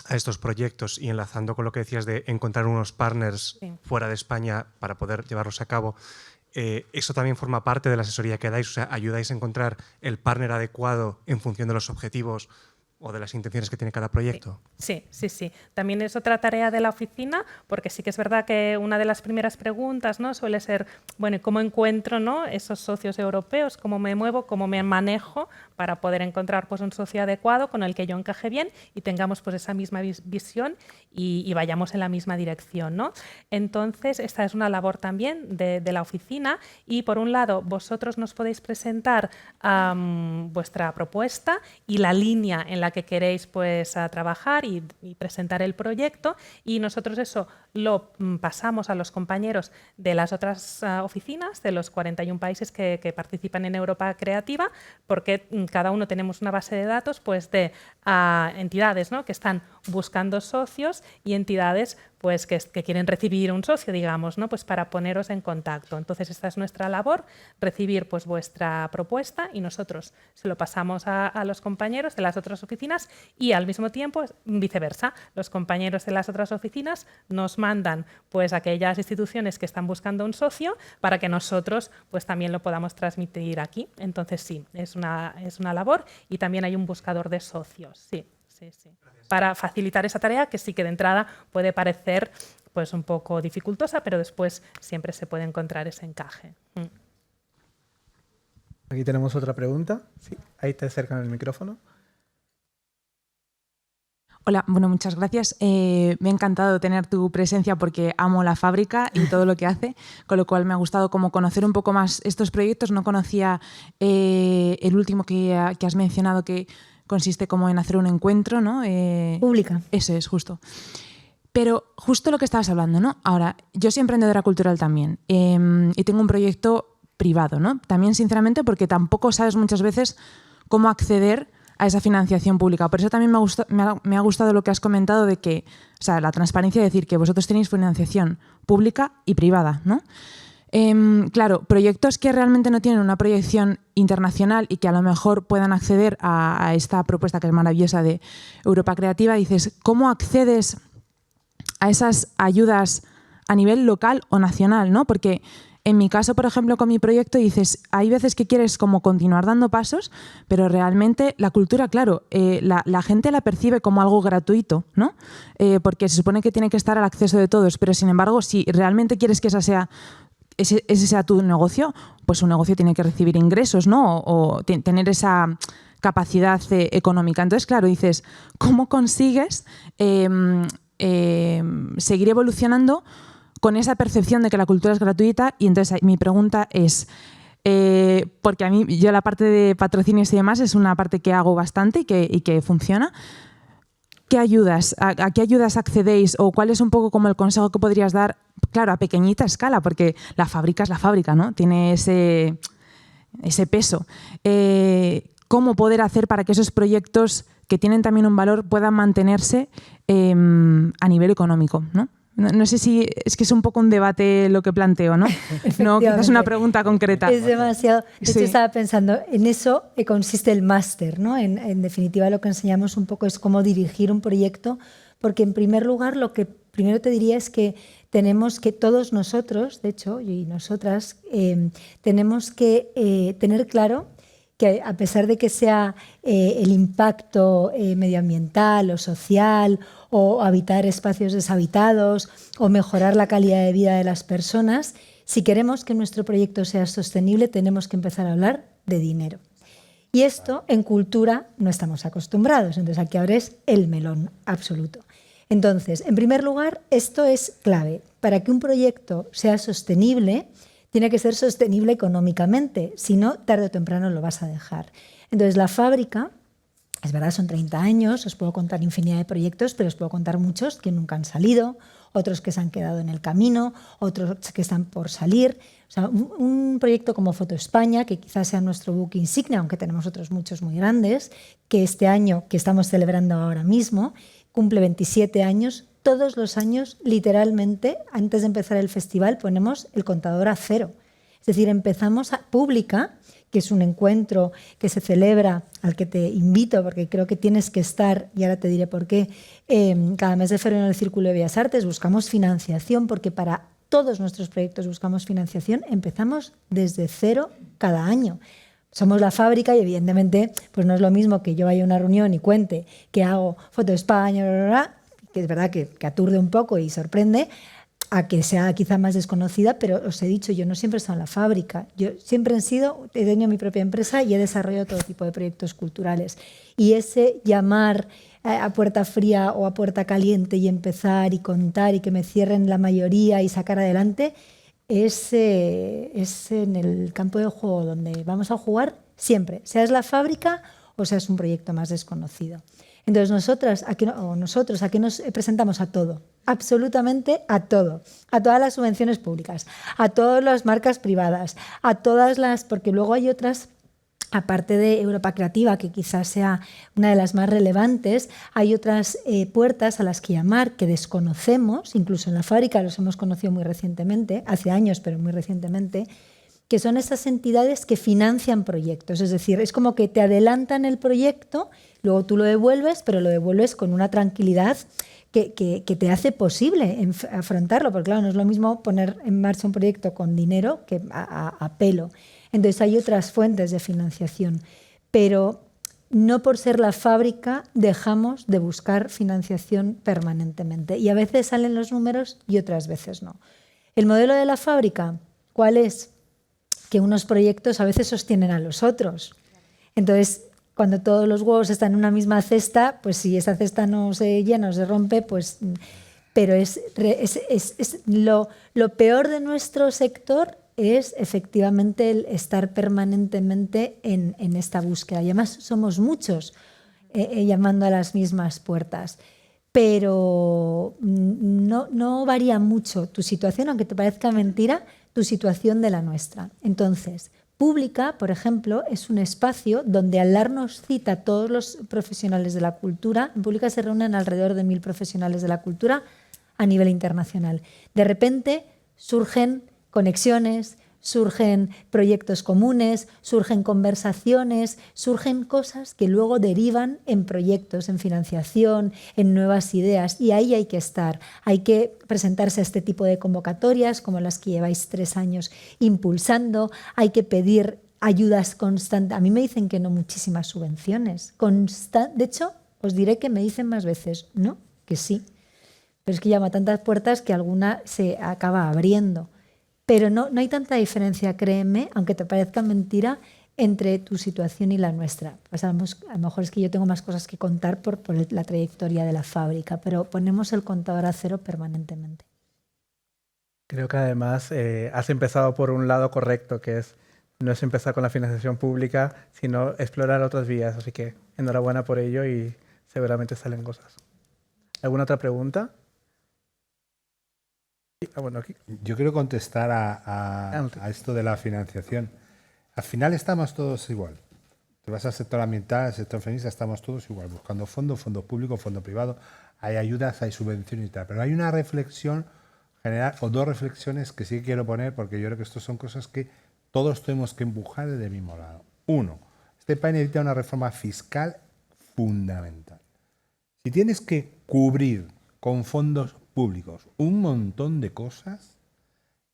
a estos proyectos, y enlazando con lo que decías de encontrar unos partners fuera de España para poder llevarlos a cabo. ¿Eso también forma parte de la asesoría que dais? O sea, ¿ayudáis a encontrar el partner adecuado en función de los objetivos o de las intenciones que tiene cada proyecto? Sí. También es otra tarea de la oficina, porque sí que es verdad que una de las primeras preguntas, ¿no?, suele ser, bueno, ¿cómo encuentro, ¿no?, esos socios europeos? ¿Cómo me muevo? ¿Cómo me manejo para poder encontrar, pues, un socio adecuado con el que yo encaje bien y tengamos, pues, esa misma visión y vayamos en la misma dirección, ¿no? Entonces, esta es una labor también de la oficina, y por un lado, vosotros nos podéis presentar vuestra propuesta y la línea en la que queréis, pues, a trabajar y presentar el proyecto, y nosotros eso lo pasamos a los compañeros de las otras oficinas, de los 41 países que participan en Europa Creativa, porque cada uno tenemos una base de datos, pues, de entidades, ¿no?, que están buscando socios, y entidades, pues, que quieren recibir un socio, digamos, ¿no?, pues, para poneros en contacto. Entonces, esta es nuestra labor, recibir, pues, vuestra propuesta, y nosotros se lo pasamos a los compañeros de las otras oficinas, y al mismo tiempo viceversa. Los compañeros de las otras oficinas nos mandan, pues, aquellas instituciones que están buscando un socio para que nosotros, pues, también lo podamos transmitir aquí. Entonces, sí, es una labor, y también hay un buscador de socios, sí. Para facilitar esa tarea, que sí que de entrada puede parecer, pues, un poco dificultosa, pero después siempre se puede encontrar ese encaje. Aquí tenemos otra pregunta. Sí, ahí te acercan el micrófono. Hola, bueno, muchas gracias. Me ha encantado tener tu presencia porque amo la fábrica y todo lo que hace, con lo cual me ha gustado como conocer un poco más estos proyectos. No conocía el último que has mencionado, que consiste como en hacer un encuentro, ¿no? Pública. Eso es, justo. Pero justo lo que estabas hablando, ¿no? Ahora, yo soy emprendedora cultural también, y tengo un proyecto privado, ¿no? También, sinceramente, porque tampoco sabes muchas veces cómo acceder a esa financiación pública. Por eso también me ha gustado lo que has comentado de que, o sea, la transparencia, de decir que vosotros tenéis financiación pública y privada, ¿no? Claro, proyectos que realmente no tienen una proyección internacional y que a lo mejor puedan acceder a esta propuesta que es maravillosa de Europa Creativa, dices, ¿cómo accedes a esas ayudas a nivel local o nacional, ¿no? Porque en mi caso, por ejemplo, con mi proyecto, dices, hay veces que quieres como continuar dando pasos, pero realmente la cultura, claro, la gente la percibe como algo gratuito, ¿no? Porque se supone que tiene que estar al acceso de todos, pero sin embargo, si realmente quieres que ese sea tu negocio, pues un negocio tiene que recibir ingresos, ¿no? O tener esa capacidad económica. Entonces, claro, dices, ¿cómo consigues seguir evolucionando con esa percepción de que la cultura es gratuita? Y entonces mi pregunta es, porque a mí, yo la parte de patrocinios y demás es una parte que hago bastante y que funciona. ¿Qué ayudas? ¿A qué ayudas accedéis? ¿O cuál es un poco como el consejo que podrías dar? Claro, a pequeñita escala, porque la fábrica es la fábrica, ¿no? Tiene ese peso. ¿Cómo poder hacer para que esos proyectos que tienen también un valor puedan mantenerse a nivel económico, ¿no? No sé si es que es un poco un debate lo que planteo, ¿no? No, quizás una pregunta concreta. Es demasiado. De hecho, Sí. estaba pensando, en eso consiste el máster, ¿no? En definitiva, lo que enseñamos un poco es cómo dirigir un proyecto, porque en primer lugar, lo que primero te diría es que tenemos que todos nosotros, de hecho, y nosotras, tenemos que tener claro que a pesar de que sea el impacto medioambiental o social o habitar espacios deshabitados o mejorar la calidad de vida de las personas, si queremos que nuestro proyecto sea sostenible, tenemos que empezar a hablar de dinero. Y esto en cultura no estamos acostumbrados, entonces aquí ahora es el melón absoluto. Entonces, en primer lugar, esto es clave. Para que un proyecto sea sostenible, tiene que ser sostenible económicamente, si no, tarde o temprano lo vas a dejar. Entonces, la fábrica, es verdad, son 30 años, os puedo contar infinidad de proyectos, pero os puedo contar muchos que nunca han salido, otros que se han quedado en el camino, otros que están por salir. O sea, un proyecto como Foto España, que quizás sea nuestro buque insignia, aunque tenemos otros muchos muy grandes, que este año, que estamos celebrando ahora mismo, cumple 27 años. Todos los años, literalmente, antes de empezar el festival, ponemos el contador a cero. Es Es decir, empezamos a Pública, que es un encuentro que se celebra, al que te invito porque creo que tienes que estar, y ahora te diré por qué, cada mes de febrero en el Círculo de Bellas Artes buscamos financiación, porque para todos nuestros proyectos buscamos financiación, empezamos desde cero cada año. Somos la fábrica y evidentemente pues no es lo mismo que yo vaya a una reunión y cuente que hago Foto España, bla, bla, bla, que es verdad que aturde un poco y sorprende, a que sea quizá más desconocida, pero os he dicho, yo no siempre he estado en la fábrica. Yo siempre he tenido mi propia empresa y he desarrollado todo tipo de proyectos culturales. Y ese llamar a puerta fría o a puerta caliente y empezar y contar y que me cierren la mayoría y sacar adelante, es en el campo de juego donde vamos a jugar siempre, seas la fábrica o seas un proyecto más desconocido. Entonces nosotros, ¿a qué nos presentamos? A todo, absolutamente a todo, a todas las subvenciones públicas, a todas las marcas privadas, a todas las, porque luego hay otras, aparte de Europa Creativa, que quizás sea una de las más relevantes, hay otras puertas a las que llamar que desconocemos, incluso en la fábrica los hemos conocido muy recientemente, hace años, pero muy recientemente, que son esas entidades que financian proyectos. Es decir, es como que te adelantan el proyecto, luego tú lo devuelves, pero lo devuelves con una tranquilidad que te hace posible afrontarlo, porque claro, no es lo mismo poner en marcha un proyecto con dinero que a pelo. Entonces hay otras fuentes de financiación, pero no por ser la fábrica dejamos de buscar financiación permanentemente. Y a veces salen los números y otras veces no. El modelo de la fábrica, ¿cuál es? Que unos proyectos a veces sostienen a los otros. Entonces, cuando todos los huevos están en una misma cesta, pues si esa cesta no se llena o se rompe, pues... Pero lo peor de nuestro sector es efectivamente el estar permanentemente en esta búsqueda. Y además somos muchos llamando a las mismas puertas. Pero no varía mucho tu situación, aunque te parezca mentira, tu situación de la nuestra. Entonces, Pública, por ejemplo, es un espacio donde al darnos cita a todos los profesionales de la cultura, en Pública se reúnen alrededor de 1000 profesionales de la cultura a nivel internacional. De repente surgen conexiones, surgen proyectos comunes, surgen conversaciones, surgen cosas que luego derivan en proyectos, en financiación, en nuevas ideas. Y ahí hay que estar. Hay que presentarse a este tipo de convocatorias, como las que lleváis 3 años impulsando. Hay que pedir ayudas constantes. A mí me dicen que no muchísimas subvenciones. De hecho, os diré que me dicen más veces no, que sí. Pero es que llama a tantas puertas que alguna se acaba abriendo. Pero no hay tanta diferencia, créeme, aunque te parezca mentira, entre tu situación y la nuestra. Pues a lo mejor es que yo tengo más cosas que contar por la trayectoria de la fábrica, pero ponemos el contador a cero permanentemente. Creo que además has empezado por un lado correcto, que no es empezar con la financiación pública, sino explorar otras vías. Así que enhorabuena por ello y seguramente salen cosas. ¿Alguna otra pregunta? Bueno, aquí. Yo quiero contestar a esto de la financiación. Al final estamos todos igual. Te vas al sector ambiental, al sector feminista, estamos todos igual, buscando fondo público, fondo privado. Hay ayudas, hay subvenciones y tal. Pero hay una reflexión general, o 2 reflexiones que sí quiero poner, porque yo creo que estas son cosas que todos tenemos que empujar desde el mismo lado. 1, este país necesita una reforma fiscal fundamental. Si tienes que cubrir con fondos públicos un montón de cosas,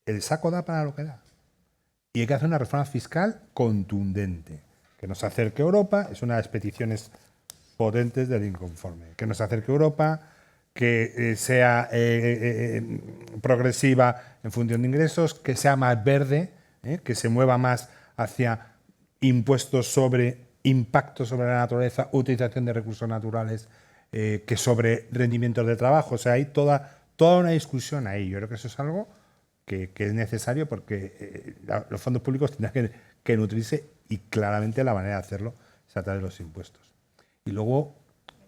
el saco da para lo que da. Y hay que hacer una reforma fiscal contundente, que nos acerque a Europa, es una de las peticiones potentes del inconforme, que nos acerque a Europa, que sea progresiva en función de ingresos, que sea más verde, que se mueva más hacia impuestos sobre impacto sobre la naturaleza, utilización de recursos naturales, que sobre rendimientos de trabajo. O sea, hay toda una discusión ahí. Yo creo que eso es algo que es necesario porque los fondos públicos tendrán que nutrirse y claramente la manera de hacerlo es a través de los impuestos. Y luego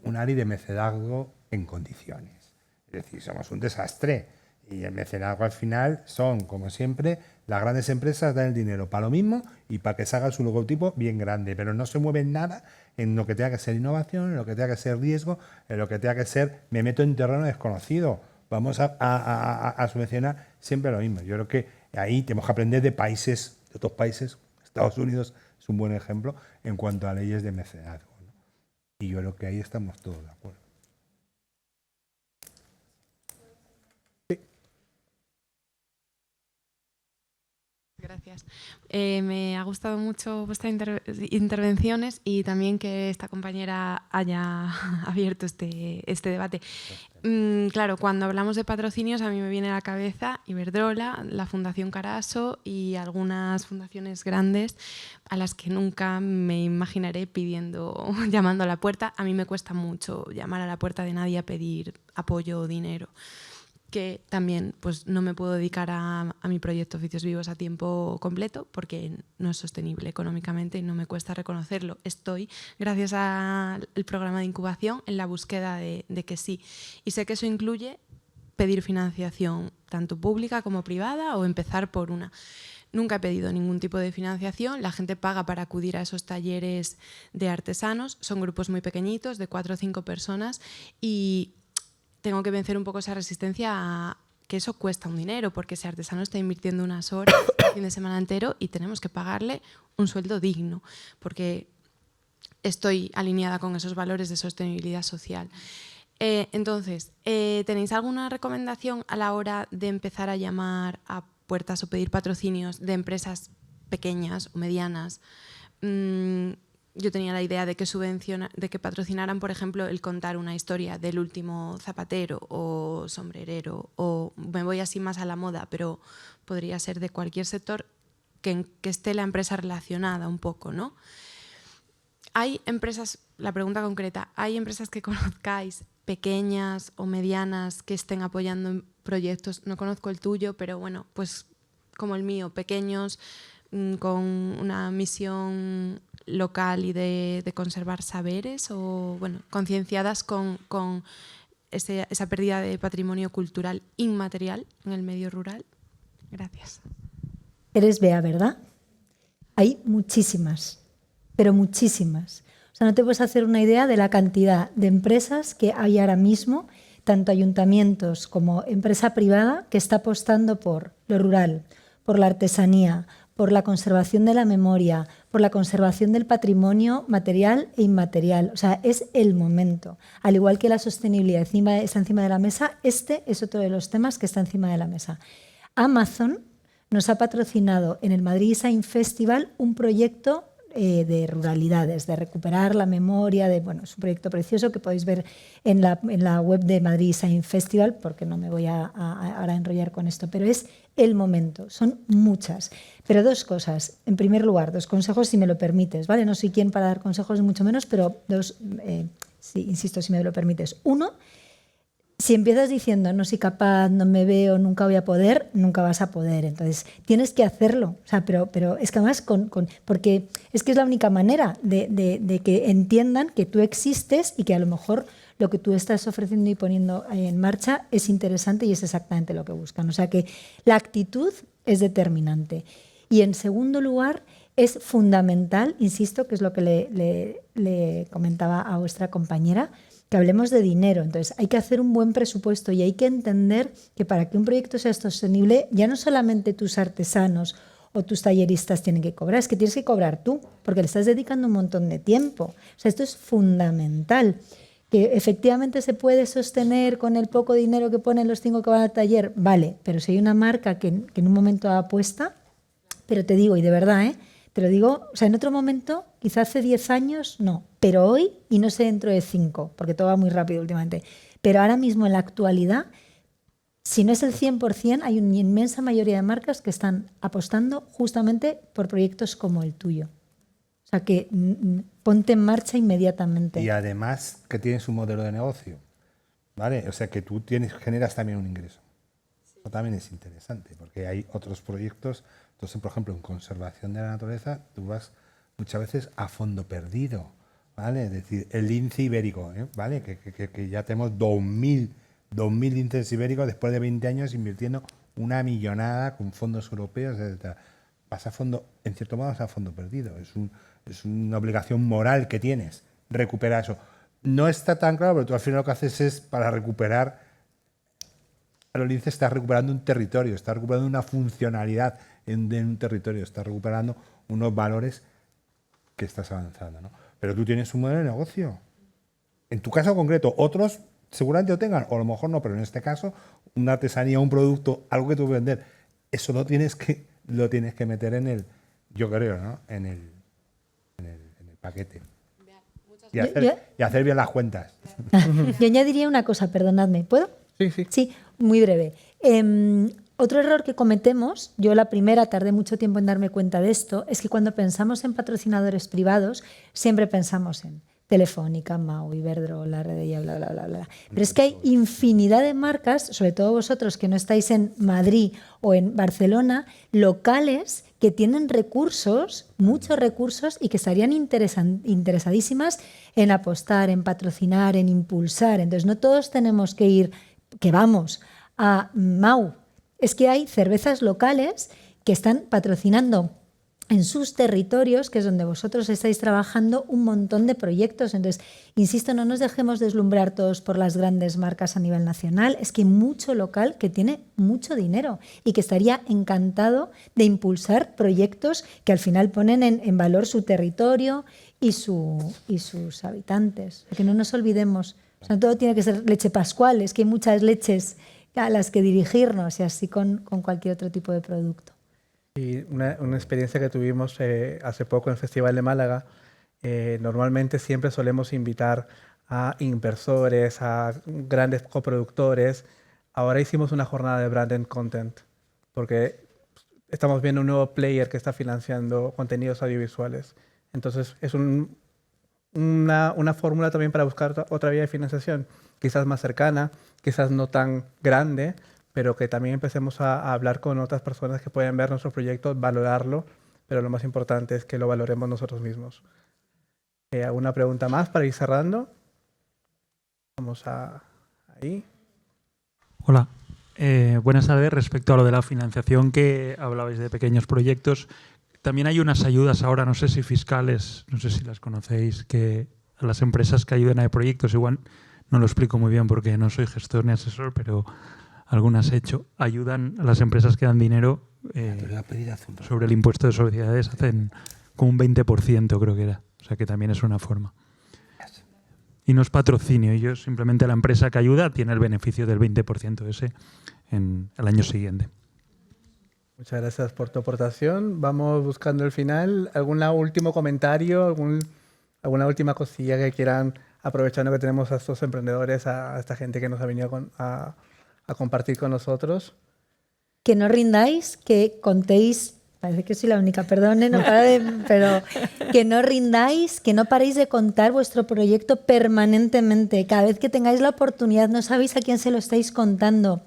un área de mecenazgo en condiciones. Es decir, somos un desastre y el mecenazgo al final son, como siempre, las grandes empresas dan el dinero para lo mismo y para que se haga su logotipo bien grande, pero no se mueve nada en lo que tenga que ser innovación, en lo que tenga que ser riesgo, en lo que tenga que ser me meto en terreno desconocido. Vamos a subvencionar siempre lo mismo. Yo creo que Ahí tenemos que aprender de países, de otros países. Estados Unidos es un buen ejemplo en cuanto a leyes de mecenazgo, ¿no? Y yo creo que ahí estamos todos de acuerdo. Gracias. Me ha gustado mucho vuestras intervenciones y también que esta compañera haya abierto este debate. Claro, cuando hablamos de patrocinios a mí me viene a la cabeza Iberdrola, la Fundación Caraso y algunas fundaciones grandes a las que nunca me imaginaré llamando a la puerta. A mí me cuesta mucho llamar a la puerta de nadie a pedir apoyo o dinero, que también pues, no me puedo dedicar a mi proyecto Oficios Vivos a tiempo completo porque no es sostenible económicamente y no me cuesta reconocerlo. Estoy, gracias al programa de incubación, en la búsqueda de que sí. Y sé que eso incluye pedir financiación tanto pública como privada o empezar por una. Nunca he pedido ningún tipo de financiación, la gente paga para acudir a esos talleres de artesanos, son grupos muy pequeñitos, de 4 o 5 personas, y tengo que vencer un poco esa resistencia a que eso cuesta un dinero, porque ese artesano está invirtiendo unas horas, el fin de semana entero, y tenemos que pagarle un sueldo digno, porque estoy alineada con esos valores de sostenibilidad social. Entonces, ¿tenéis alguna recomendación a la hora de empezar a llamar a puertas o pedir patrocinios de empresas pequeñas o medianas? Yo tenía la idea de que patrocinaran, por ejemplo, el contar una historia del último zapatero o sombrerero, o me voy así más a la moda, pero podría ser de cualquier sector que esté la empresa relacionada un poco, ¿no? Hay empresas, la pregunta concreta, ¿hay empresas que conozcáis, pequeñas o medianas, que estén apoyando proyectos? No conozco el tuyo, pero bueno, pues como el mío, pequeños, con una misión local y de conservar saberes, o bueno, concienciadas con esa pérdida de patrimonio cultural inmaterial en el medio rural. Gracias. Eres Bea, ¿verdad? Hay muchísimas, pero muchísimas. O sea, no te puedes hacer una idea de la cantidad de empresas que hay ahora mismo, tanto ayuntamientos como empresa privada, que está apostando por lo rural, por la artesanía, por la conservación de la memoria, por la conservación del patrimonio material e inmaterial. O sea, es el momento. Al igual que la sostenibilidad está encima de la mesa, este es otro de los temas que está encima de la mesa. Amazon nos ha patrocinado en el Madrid Design Festival un proyecto de ruralidades, de recuperar la memoria, bueno, es un proyecto precioso que podéis ver en la web de Madrid Design Festival, porque no me voy ahora a enrollar con esto, pero es el momento, son muchas. Pero dos cosas, en primer lugar, 2 consejos si me lo permites, ¿vale? No soy quien para dar consejos, mucho menos, pero 2, sí, insisto, si me lo permites. 1, si empiezas diciendo no soy capaz, no me veo, nunca voy a poder, nunca vas a poder. Entonces, tienes que hacerlo. O sea, pero es que además, porque es que es la única manera de que entiendan que tú existes y que a lo mejor lo que tú estás ofreciendo y poniendo en marcha es interesante y es exactamente lo que buscan. O sea que la actitud es determinante. Y en segundo lugar, es fundamental, insisto, que es lo que le comentaba a vuestra compañera, que hablemos de dinero. Entonces, hay que hacer un buen presupuesto y hay que entender que para que un proyecto sea sostenible, ya no solamente tus artesanos o tus talleristas tienen que cobrar, es que tienes que cobrar tú, porque le estás dedicando un montón de tiempo. O sea, esto es fundamental. Que efectivamente se puede sostener con el poco dinero que ponen los 5 que van al taller, vale, pero si hay una marca que en un momento apuesta, pero te digo, y de verdad, te lo digo, o sea, en otro momento, quizá hace 10 años, no, pero hoy, y no sé dentro de 5, porque todo va muy rápido últimamente, pero ahora mismo en la actualidad, si no es el 100%, hay una inmensa mayoría de marcas que están apostando justamente por proyectos como el tuyo. O sea, que ponte en marcha inmediatamente. Y además que tienes un modelo de negocio, ¿vale? O sea, que tú generas también un ingreso. Eso también es interesante, porque hay otros proyectos. Entonces, por ejemplo, en conservación de la naturaleza, tú vas muchas veces a fondo perdido, ¿vale? Es decir, el lince ibérico, ¿vale? Que ya tenemos 2.000 linces ibéricos después de 20 años invirtiendo una millonada con fondos europeos, etc. Vas a fondo, en cierto modo, vas a fondo perdido. Es una obligación moral que tienes recuperar eso. No está tan claro, pero tú al final lo que haces es para recuperar lo dice, estás recuperando un territorio, estás recuperando una funcionalidad en un territorio, estás recuperando unos valores que estás avanzando, ¿no? Pero tú tienes un modelo de negocio. En tu caso concreto, otros seguramente lo tengan, o a lo mejor no, pero en este caso, una artesanía, un producto, algo que tú puedes vender, eso lo tienes que meter en el, yo creo, ¿no? En el paquete. Y hacer bien las cuentas. Yo añadiría una cosa, perdonadme, ¿puedo? Sí, sí. Sí, muy breve. Otro error que cometemos, yo la primera tardé mucho tiempo en darme cuenta de esto, es que cuando pensamos en patrocinadores privados, siempre pensamos en Telefónica, Mau, Iberdrola, Redeia, bla, bla, bla, bla. Pero es que hay infinidad de marcas, sobre todo vosotros que no estáis en Madrid o en Barcelona, locales que tienen recursos, muchos recursos, y que estarían interesadísimas en apostar, en patrocinar, en impulsar. Entonces, no todos tenemos que ir, que vamos a Mau. Es que hay cervezas locales que están patrocinando en sus territorios, que es donde vosotros estáis trabajando, un montón de proyectos. Entonces, insisto, no nos dejemos deslumbrar todos por las grandes marcas a nivel nacional. Es que hay mucho local que tiene mucho dinero y que estaría encantado de impulsar proyectos que al final ponen en valor su territorio y sus habitantes. Que no nos olvidemos. O sea, no todo tiene que ser leche pascual, es que hay muchas leches a las que dirigirnos, y así con cualquier otro tipo de producto. Y una experiencia que tuvimos hace poco en el Festival de Málaga, normalmente siempre solemos invitar a inversores, a grandes coproductores. Ahora hicimos una jornada de brand and content, porque estamos viendo un nuevo player que está financiando contenidos audiovisuales. Entonces es una fórmula también para buscar otra vía de financiación, quizás más cercana, quizás no tan grande, pero que también empecemos a hablar con otras personas que pueden ver nuestro proyecto, valorarlo, pero lo más importante es que lo valoremos nosotros mismos. ¿Alguna pregunta más para ir cerrando? Vamos ahí. Hola, buenas tardes. Respecto a lo de la financiación que hablabais de pequeños proyectos, también hay unas ayudas ahora, no sé si fiscales, no sé si las conocéis, que a las empresas que ayuden a proyectos, igual no lo explico muy bien porque no soy gestor ni asesor, pero algunas he hecho, ayudan a las empresas que dan dinero sobre el impuesto de sociedades, hacen como un 20%, creo que era. O sea que también es una forma. Y no es patrocinio, ellos simplemente la empresa que ayuda tiene el beneficio del 20% ese en el año siguiente. Muchas gracias por tu aportación. Vamos buscando el final. ¿Algún último comentario? ¿Alguna última cosilla que quieran, aprovechando que tenemos a estos emprendedores, a esta gente que nos ha venido a compartir con nosotros? Que no rindáis, que contéis, parece que soy la única, perdone, no pero que no rindáis, que no paréis de contar vuestro proyecto permanentemente. Cada vez que tengáis la oportunidad, no sabéis a quién se lo estáis contando.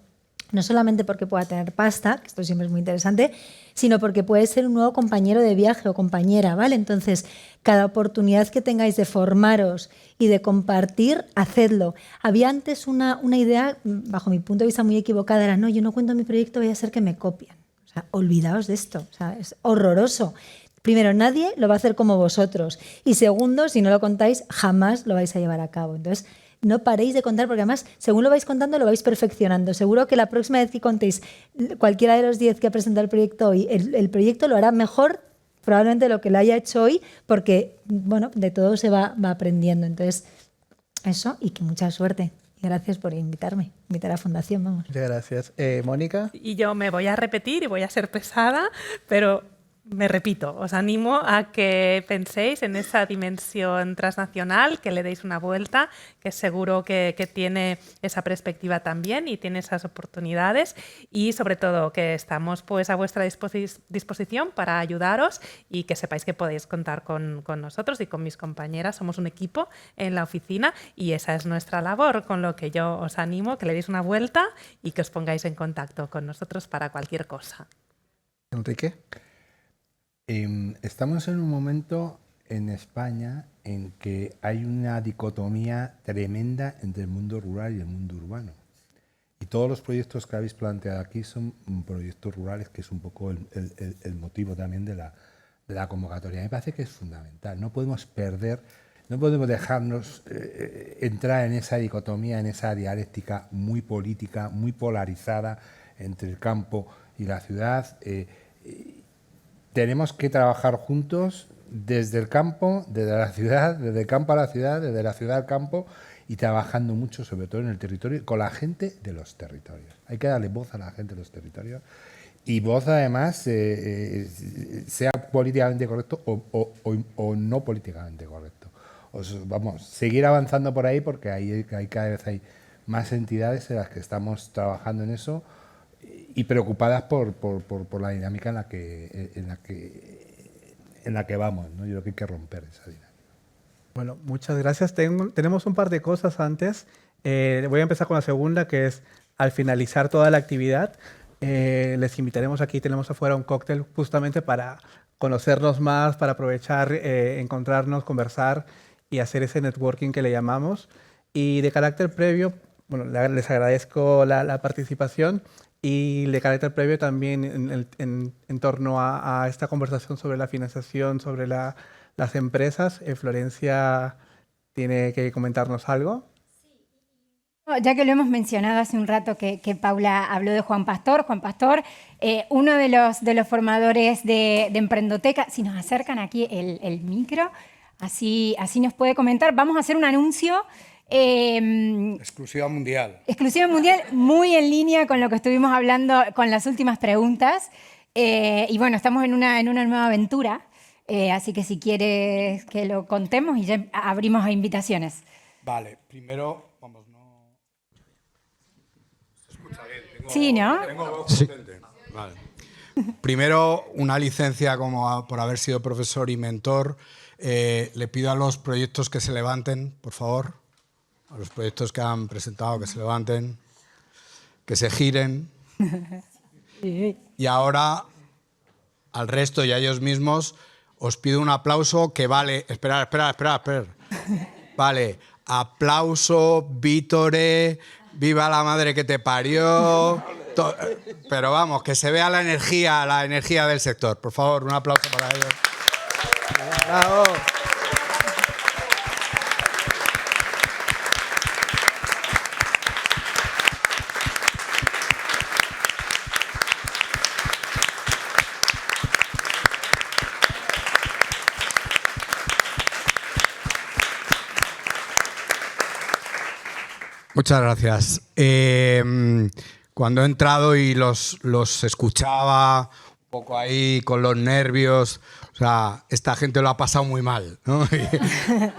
No solamente porque pueda tener pasta, que esto siempre es muy interesante, sino porque puede ser un nuevo compañero de viaje o compañera, ¿vale? Entonces, cada oportunidad que tengáis de formaros y de compartir, hacedlo. Había antes una idea, bajo mi punto de vista muy equivocada, era, no, yo no cuento mi proyecto, voy a hacer que me copien. O sea, olvidaos de esto, o sea, es horroroso. Primero, nadie lo va a hacer como vosotros. Y segundo, si no lo contáis, jamás lo vais a llevar a cabo. Entonces, no paréis de contar, porque además, según lo vais contando, lo vais perfeccionando. Seguro que la próxima vez que contéis cualquiera de los 10 que ha presentado el proyecto hoy, el proyecto lo hará mejor probablemente lo que lo haya hecho hoy, porque, bueno, de todo se va aprendiendo. Entonces, eso, y que mucha suerte. Y gracias por invitarme, invitar a Fundación, vamos. Muchas gracias. Mónica. Y yo me voy a repetir y voy a ser pesada, pero me repito, os animo a que penséis en esa dimensión transnacional, que le deis una vuelta, que seguro que tiene esa perspectiva también y tiene esas oportunidades, y sobre todo que estamos pues a vuestra disposición para ayudaros, y que sepáis que podéis contar con nosotros y con mis compañeras. Somos un equipo en la oficina y esa es nuestra labor, con lo que yo os animo que le deis una vuelta y que os pongáis en contacto con nosotros para cualquier cosa. Enrique. Estamos en un momento en España en que hay una dicotomía tremenda entre el mundo rural y el mundo urbano. Y todos los proyectos que habéis planteado aquí son proyectos rurales, que es un poco el motivo también de la convocatoria. Me parece que es fundamental. No podemos perder No podemos dejarnos entrar en esa dicotomía, en esa dialéctica muy política, muy polarizada entre el campo y la ciudad. Tenemos que trabajar juntos desde el campo, desde la ciudad, desde el campo a la ciudad, desde la ciudad al campo, y trabajando mucho, sobre todo en el territorio, con la gente de los territorios. Hay que darle voz a la gente de los territorios, y voz además, sea políticamente correcto o no políticamente correcto. Vamos, seguir avanzando por ahí, porque hay cada vez hay más entidades en las que estamos trabajando en eso y preocupadas por la dinámica en la que vamos, ¿no? Yo creo que hay que romper esa dinámica. Bueno, muchas gracias. Tenemos un par de cosas antes. Voy a empezar con la segunda, que es al finalizar toda la actividad, les invitaremos aquí, tenemos afuera un cóctel justamente para conocernos más, para aprovechar, encontrarnos, conversar y hacer ese networking que le llamamos. Y de carácter previo, bueno, les agradezco la participación, y de carácter previo también en torno a esta conversación sobre la financiación, sobre las empresas. Florencia tiene que comentarnos algo. Ya que lo hemos mencionado hace un rato que Paula habló de Juan Pastor, uno de los formadores de Emprendoteca, si nos acercan aquí el micro, así nos puede comentar. Vamos a hacer un anuncio. Exclusiva mundial. Exclusiva mundial, muy en línea con lo que estuvimos hablando con las últimas preguntas. Y bueno, estamos en una nueva aventura, así que si quieres que lo contemos y ya abrimos a invitaciones. Vale, primero, vamos, no... ¿Se escucha bien? Sí, ¿no? Sí. Vale. Primero, una licencia por haber sido profesor y mentor. Le pido a los proyectos que se levanten, por favor. A los proyectos que han presentado, que se levanten, que se giren. Y ahora, al resto y a ellos mismos, os pido un aplauso que vale... Esperad. Vale, aplauso, vítore, viva la madre que te parió... Pero vamos, que se vea la energía del sector. Por favor, un aplauso para ellos. ¡Bravo! Muchas gracias. Cuando he entrado y los escuchaba un poco ahí con los nervios, o sea, esta gente lo ha pasado muy mal, ¿no?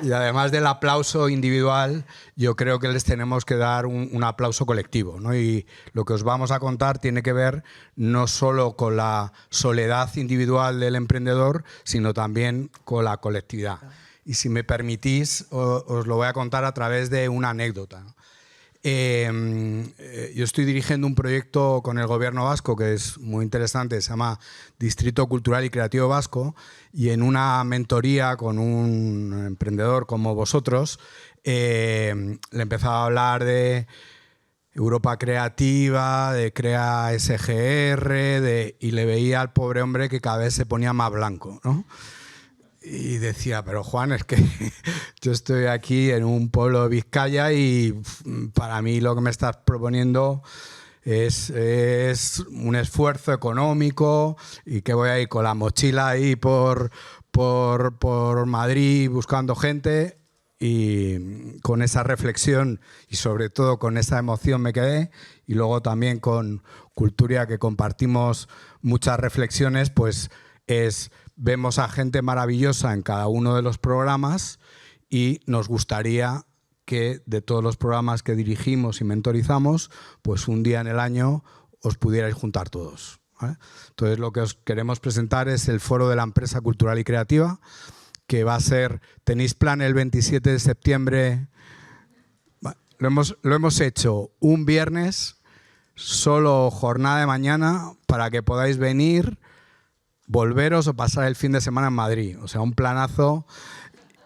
Y además del aplauso individual, yo creo que les tenemos que dar un aplauso colectivo, ¿no? Y lo que os vamos a contar tiene que ver no solo con la soledad individual del emprendedor, sino también con la colectividad. Y si me permitís, os lo voy a contar a través de una anécdota, ¿no? Yo estoy dirigiendo un proyecto con el gobierno vasco que es muy interesante, se llama Distrito Cultural y Creativo Vasco, y en una mentoría con un emprendedor como vosotros le empezaba a hablar de Europa Creativa, de Crea SGR, y le veía al pobre hombre que cada vez se ponía más blanco, ¿no? Y decía, pero Juan, es que yo estoy aquí en un pueblo de Vizcaya y para mí lo que me estás proponiendo es un esfuerzo económico y que voy a ir con la mochila ahí por Madrid buscando gente. Y con esa reflexión y sobre todo con esa emoción me quedé, y luego también con Culturia, que compartimos muchas reflexiones, pues vemos a gente maravillosa en cada uno de los programas y nos gustaría que de todos los programas que dirigimos y mentorizamos, pues un día en el año os pudierais juntar todos, ¿vale? Entonces lo que os queremos presentar es el Foro de la Empresa Cultural y Creativa, que va a ser, tenéis plan el 27 de septiembre, lo hemos hecho un viernes, solo jornada de mañana, para que podáis venir, volveros o pasar el fin de semana en Madrid. O sea, un planazo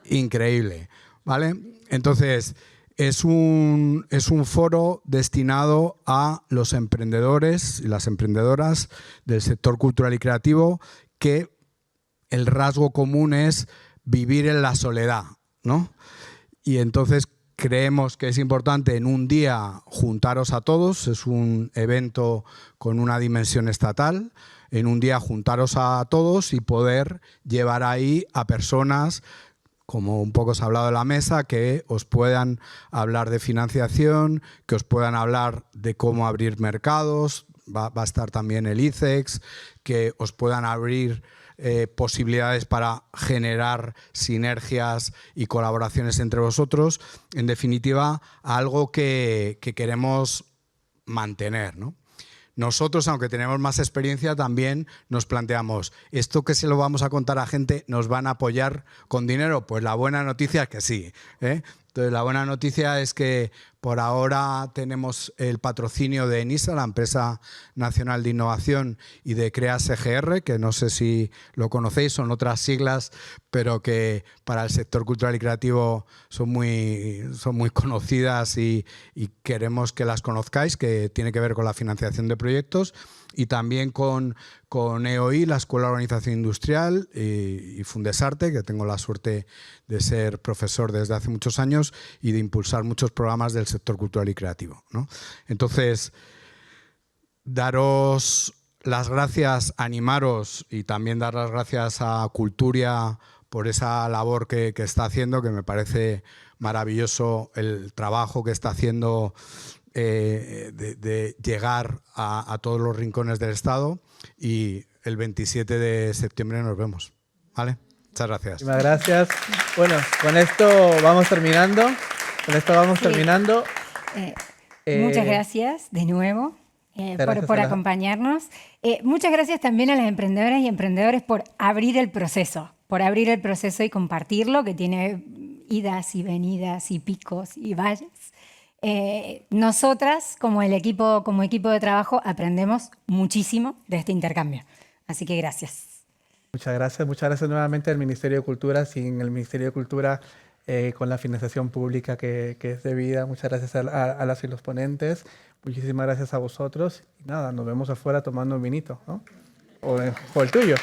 increíble, ¿vale? Entonces, es un foro destinado a los emprendedores y las emprendedoras del sector cultural y creativo, que el rasgo común es vivir en la soledad, ¿no? Y entonces creemos que es importante en un día juntaros a todos, es un evento con una dimensión estatal, en un día juntaros a todos y poder llevar ahí a personas, como un poco se ha hablado de la mesa, que os puedan hablar de financiación, que os puedan hablar de cómo abrir mercados, va a estar también el ICEX, que os puedan abrir posibilidades para generar sinergias y colaboraciones entre vosotros. En definitiva, algo que queremos mantener, ¿no? Nosotros, aunque tenemos más experiencia, también nos planteamos, ¿esto que se lo vamos a contar a gente nos van a apoyar con dinero? Pues la buena noticia es que sí, ¿eh? Entonces, la buena noticia es que por ahora tenemos el patrocinio de ENISA, la Empresa Nacional de Innovación, y de CREAS EGR, que no sé si lo conocéis, son otras siglas, pero que para el sector cultural y creativo son muy conocidas y queremos que las conozcáis, que tiene que ver con la financiación de proyectos, y también con EOI, la Escuela de Organización Industrial, y Fundesarte, que tengo la suerte de ser profesor desde hace muchos años y de impulsar muchos programas del sector cultural y creativo, ¿no? Entonces, daros las gracias, animaros, y también dar las gracias a Culturia por esa labor que está haciendo, que me parece maravilloso el trabajo que está haciendo de llegar a todos los rincones del Estado, y el 27 de septiembre nos vemos, ¿vale? Muchas gracias. Muchísimas gracias. Bueno, con esto vamos terminando. Muchas gracias de nuevo por acompañarnos. Muchas gracias también a las emprendedoras y emprendedores por abrir el proceso y compartirlo, que tiene idas y venidas y picos y valles. Nosotras, como equipo de trabajo, aprendemos muchísimo de este intercambio. Así que gracias. Muchas gracias nuevamente al Ministerio de Cultura. Sin el Ministerio de Cultura, con la financiación pública que es debida. Muchas gracias a las y los ponentes. Muchísimas gracias a vosotros. Y nada, nos vemos afuera tomando un vinito, ¿no? O el tuyo.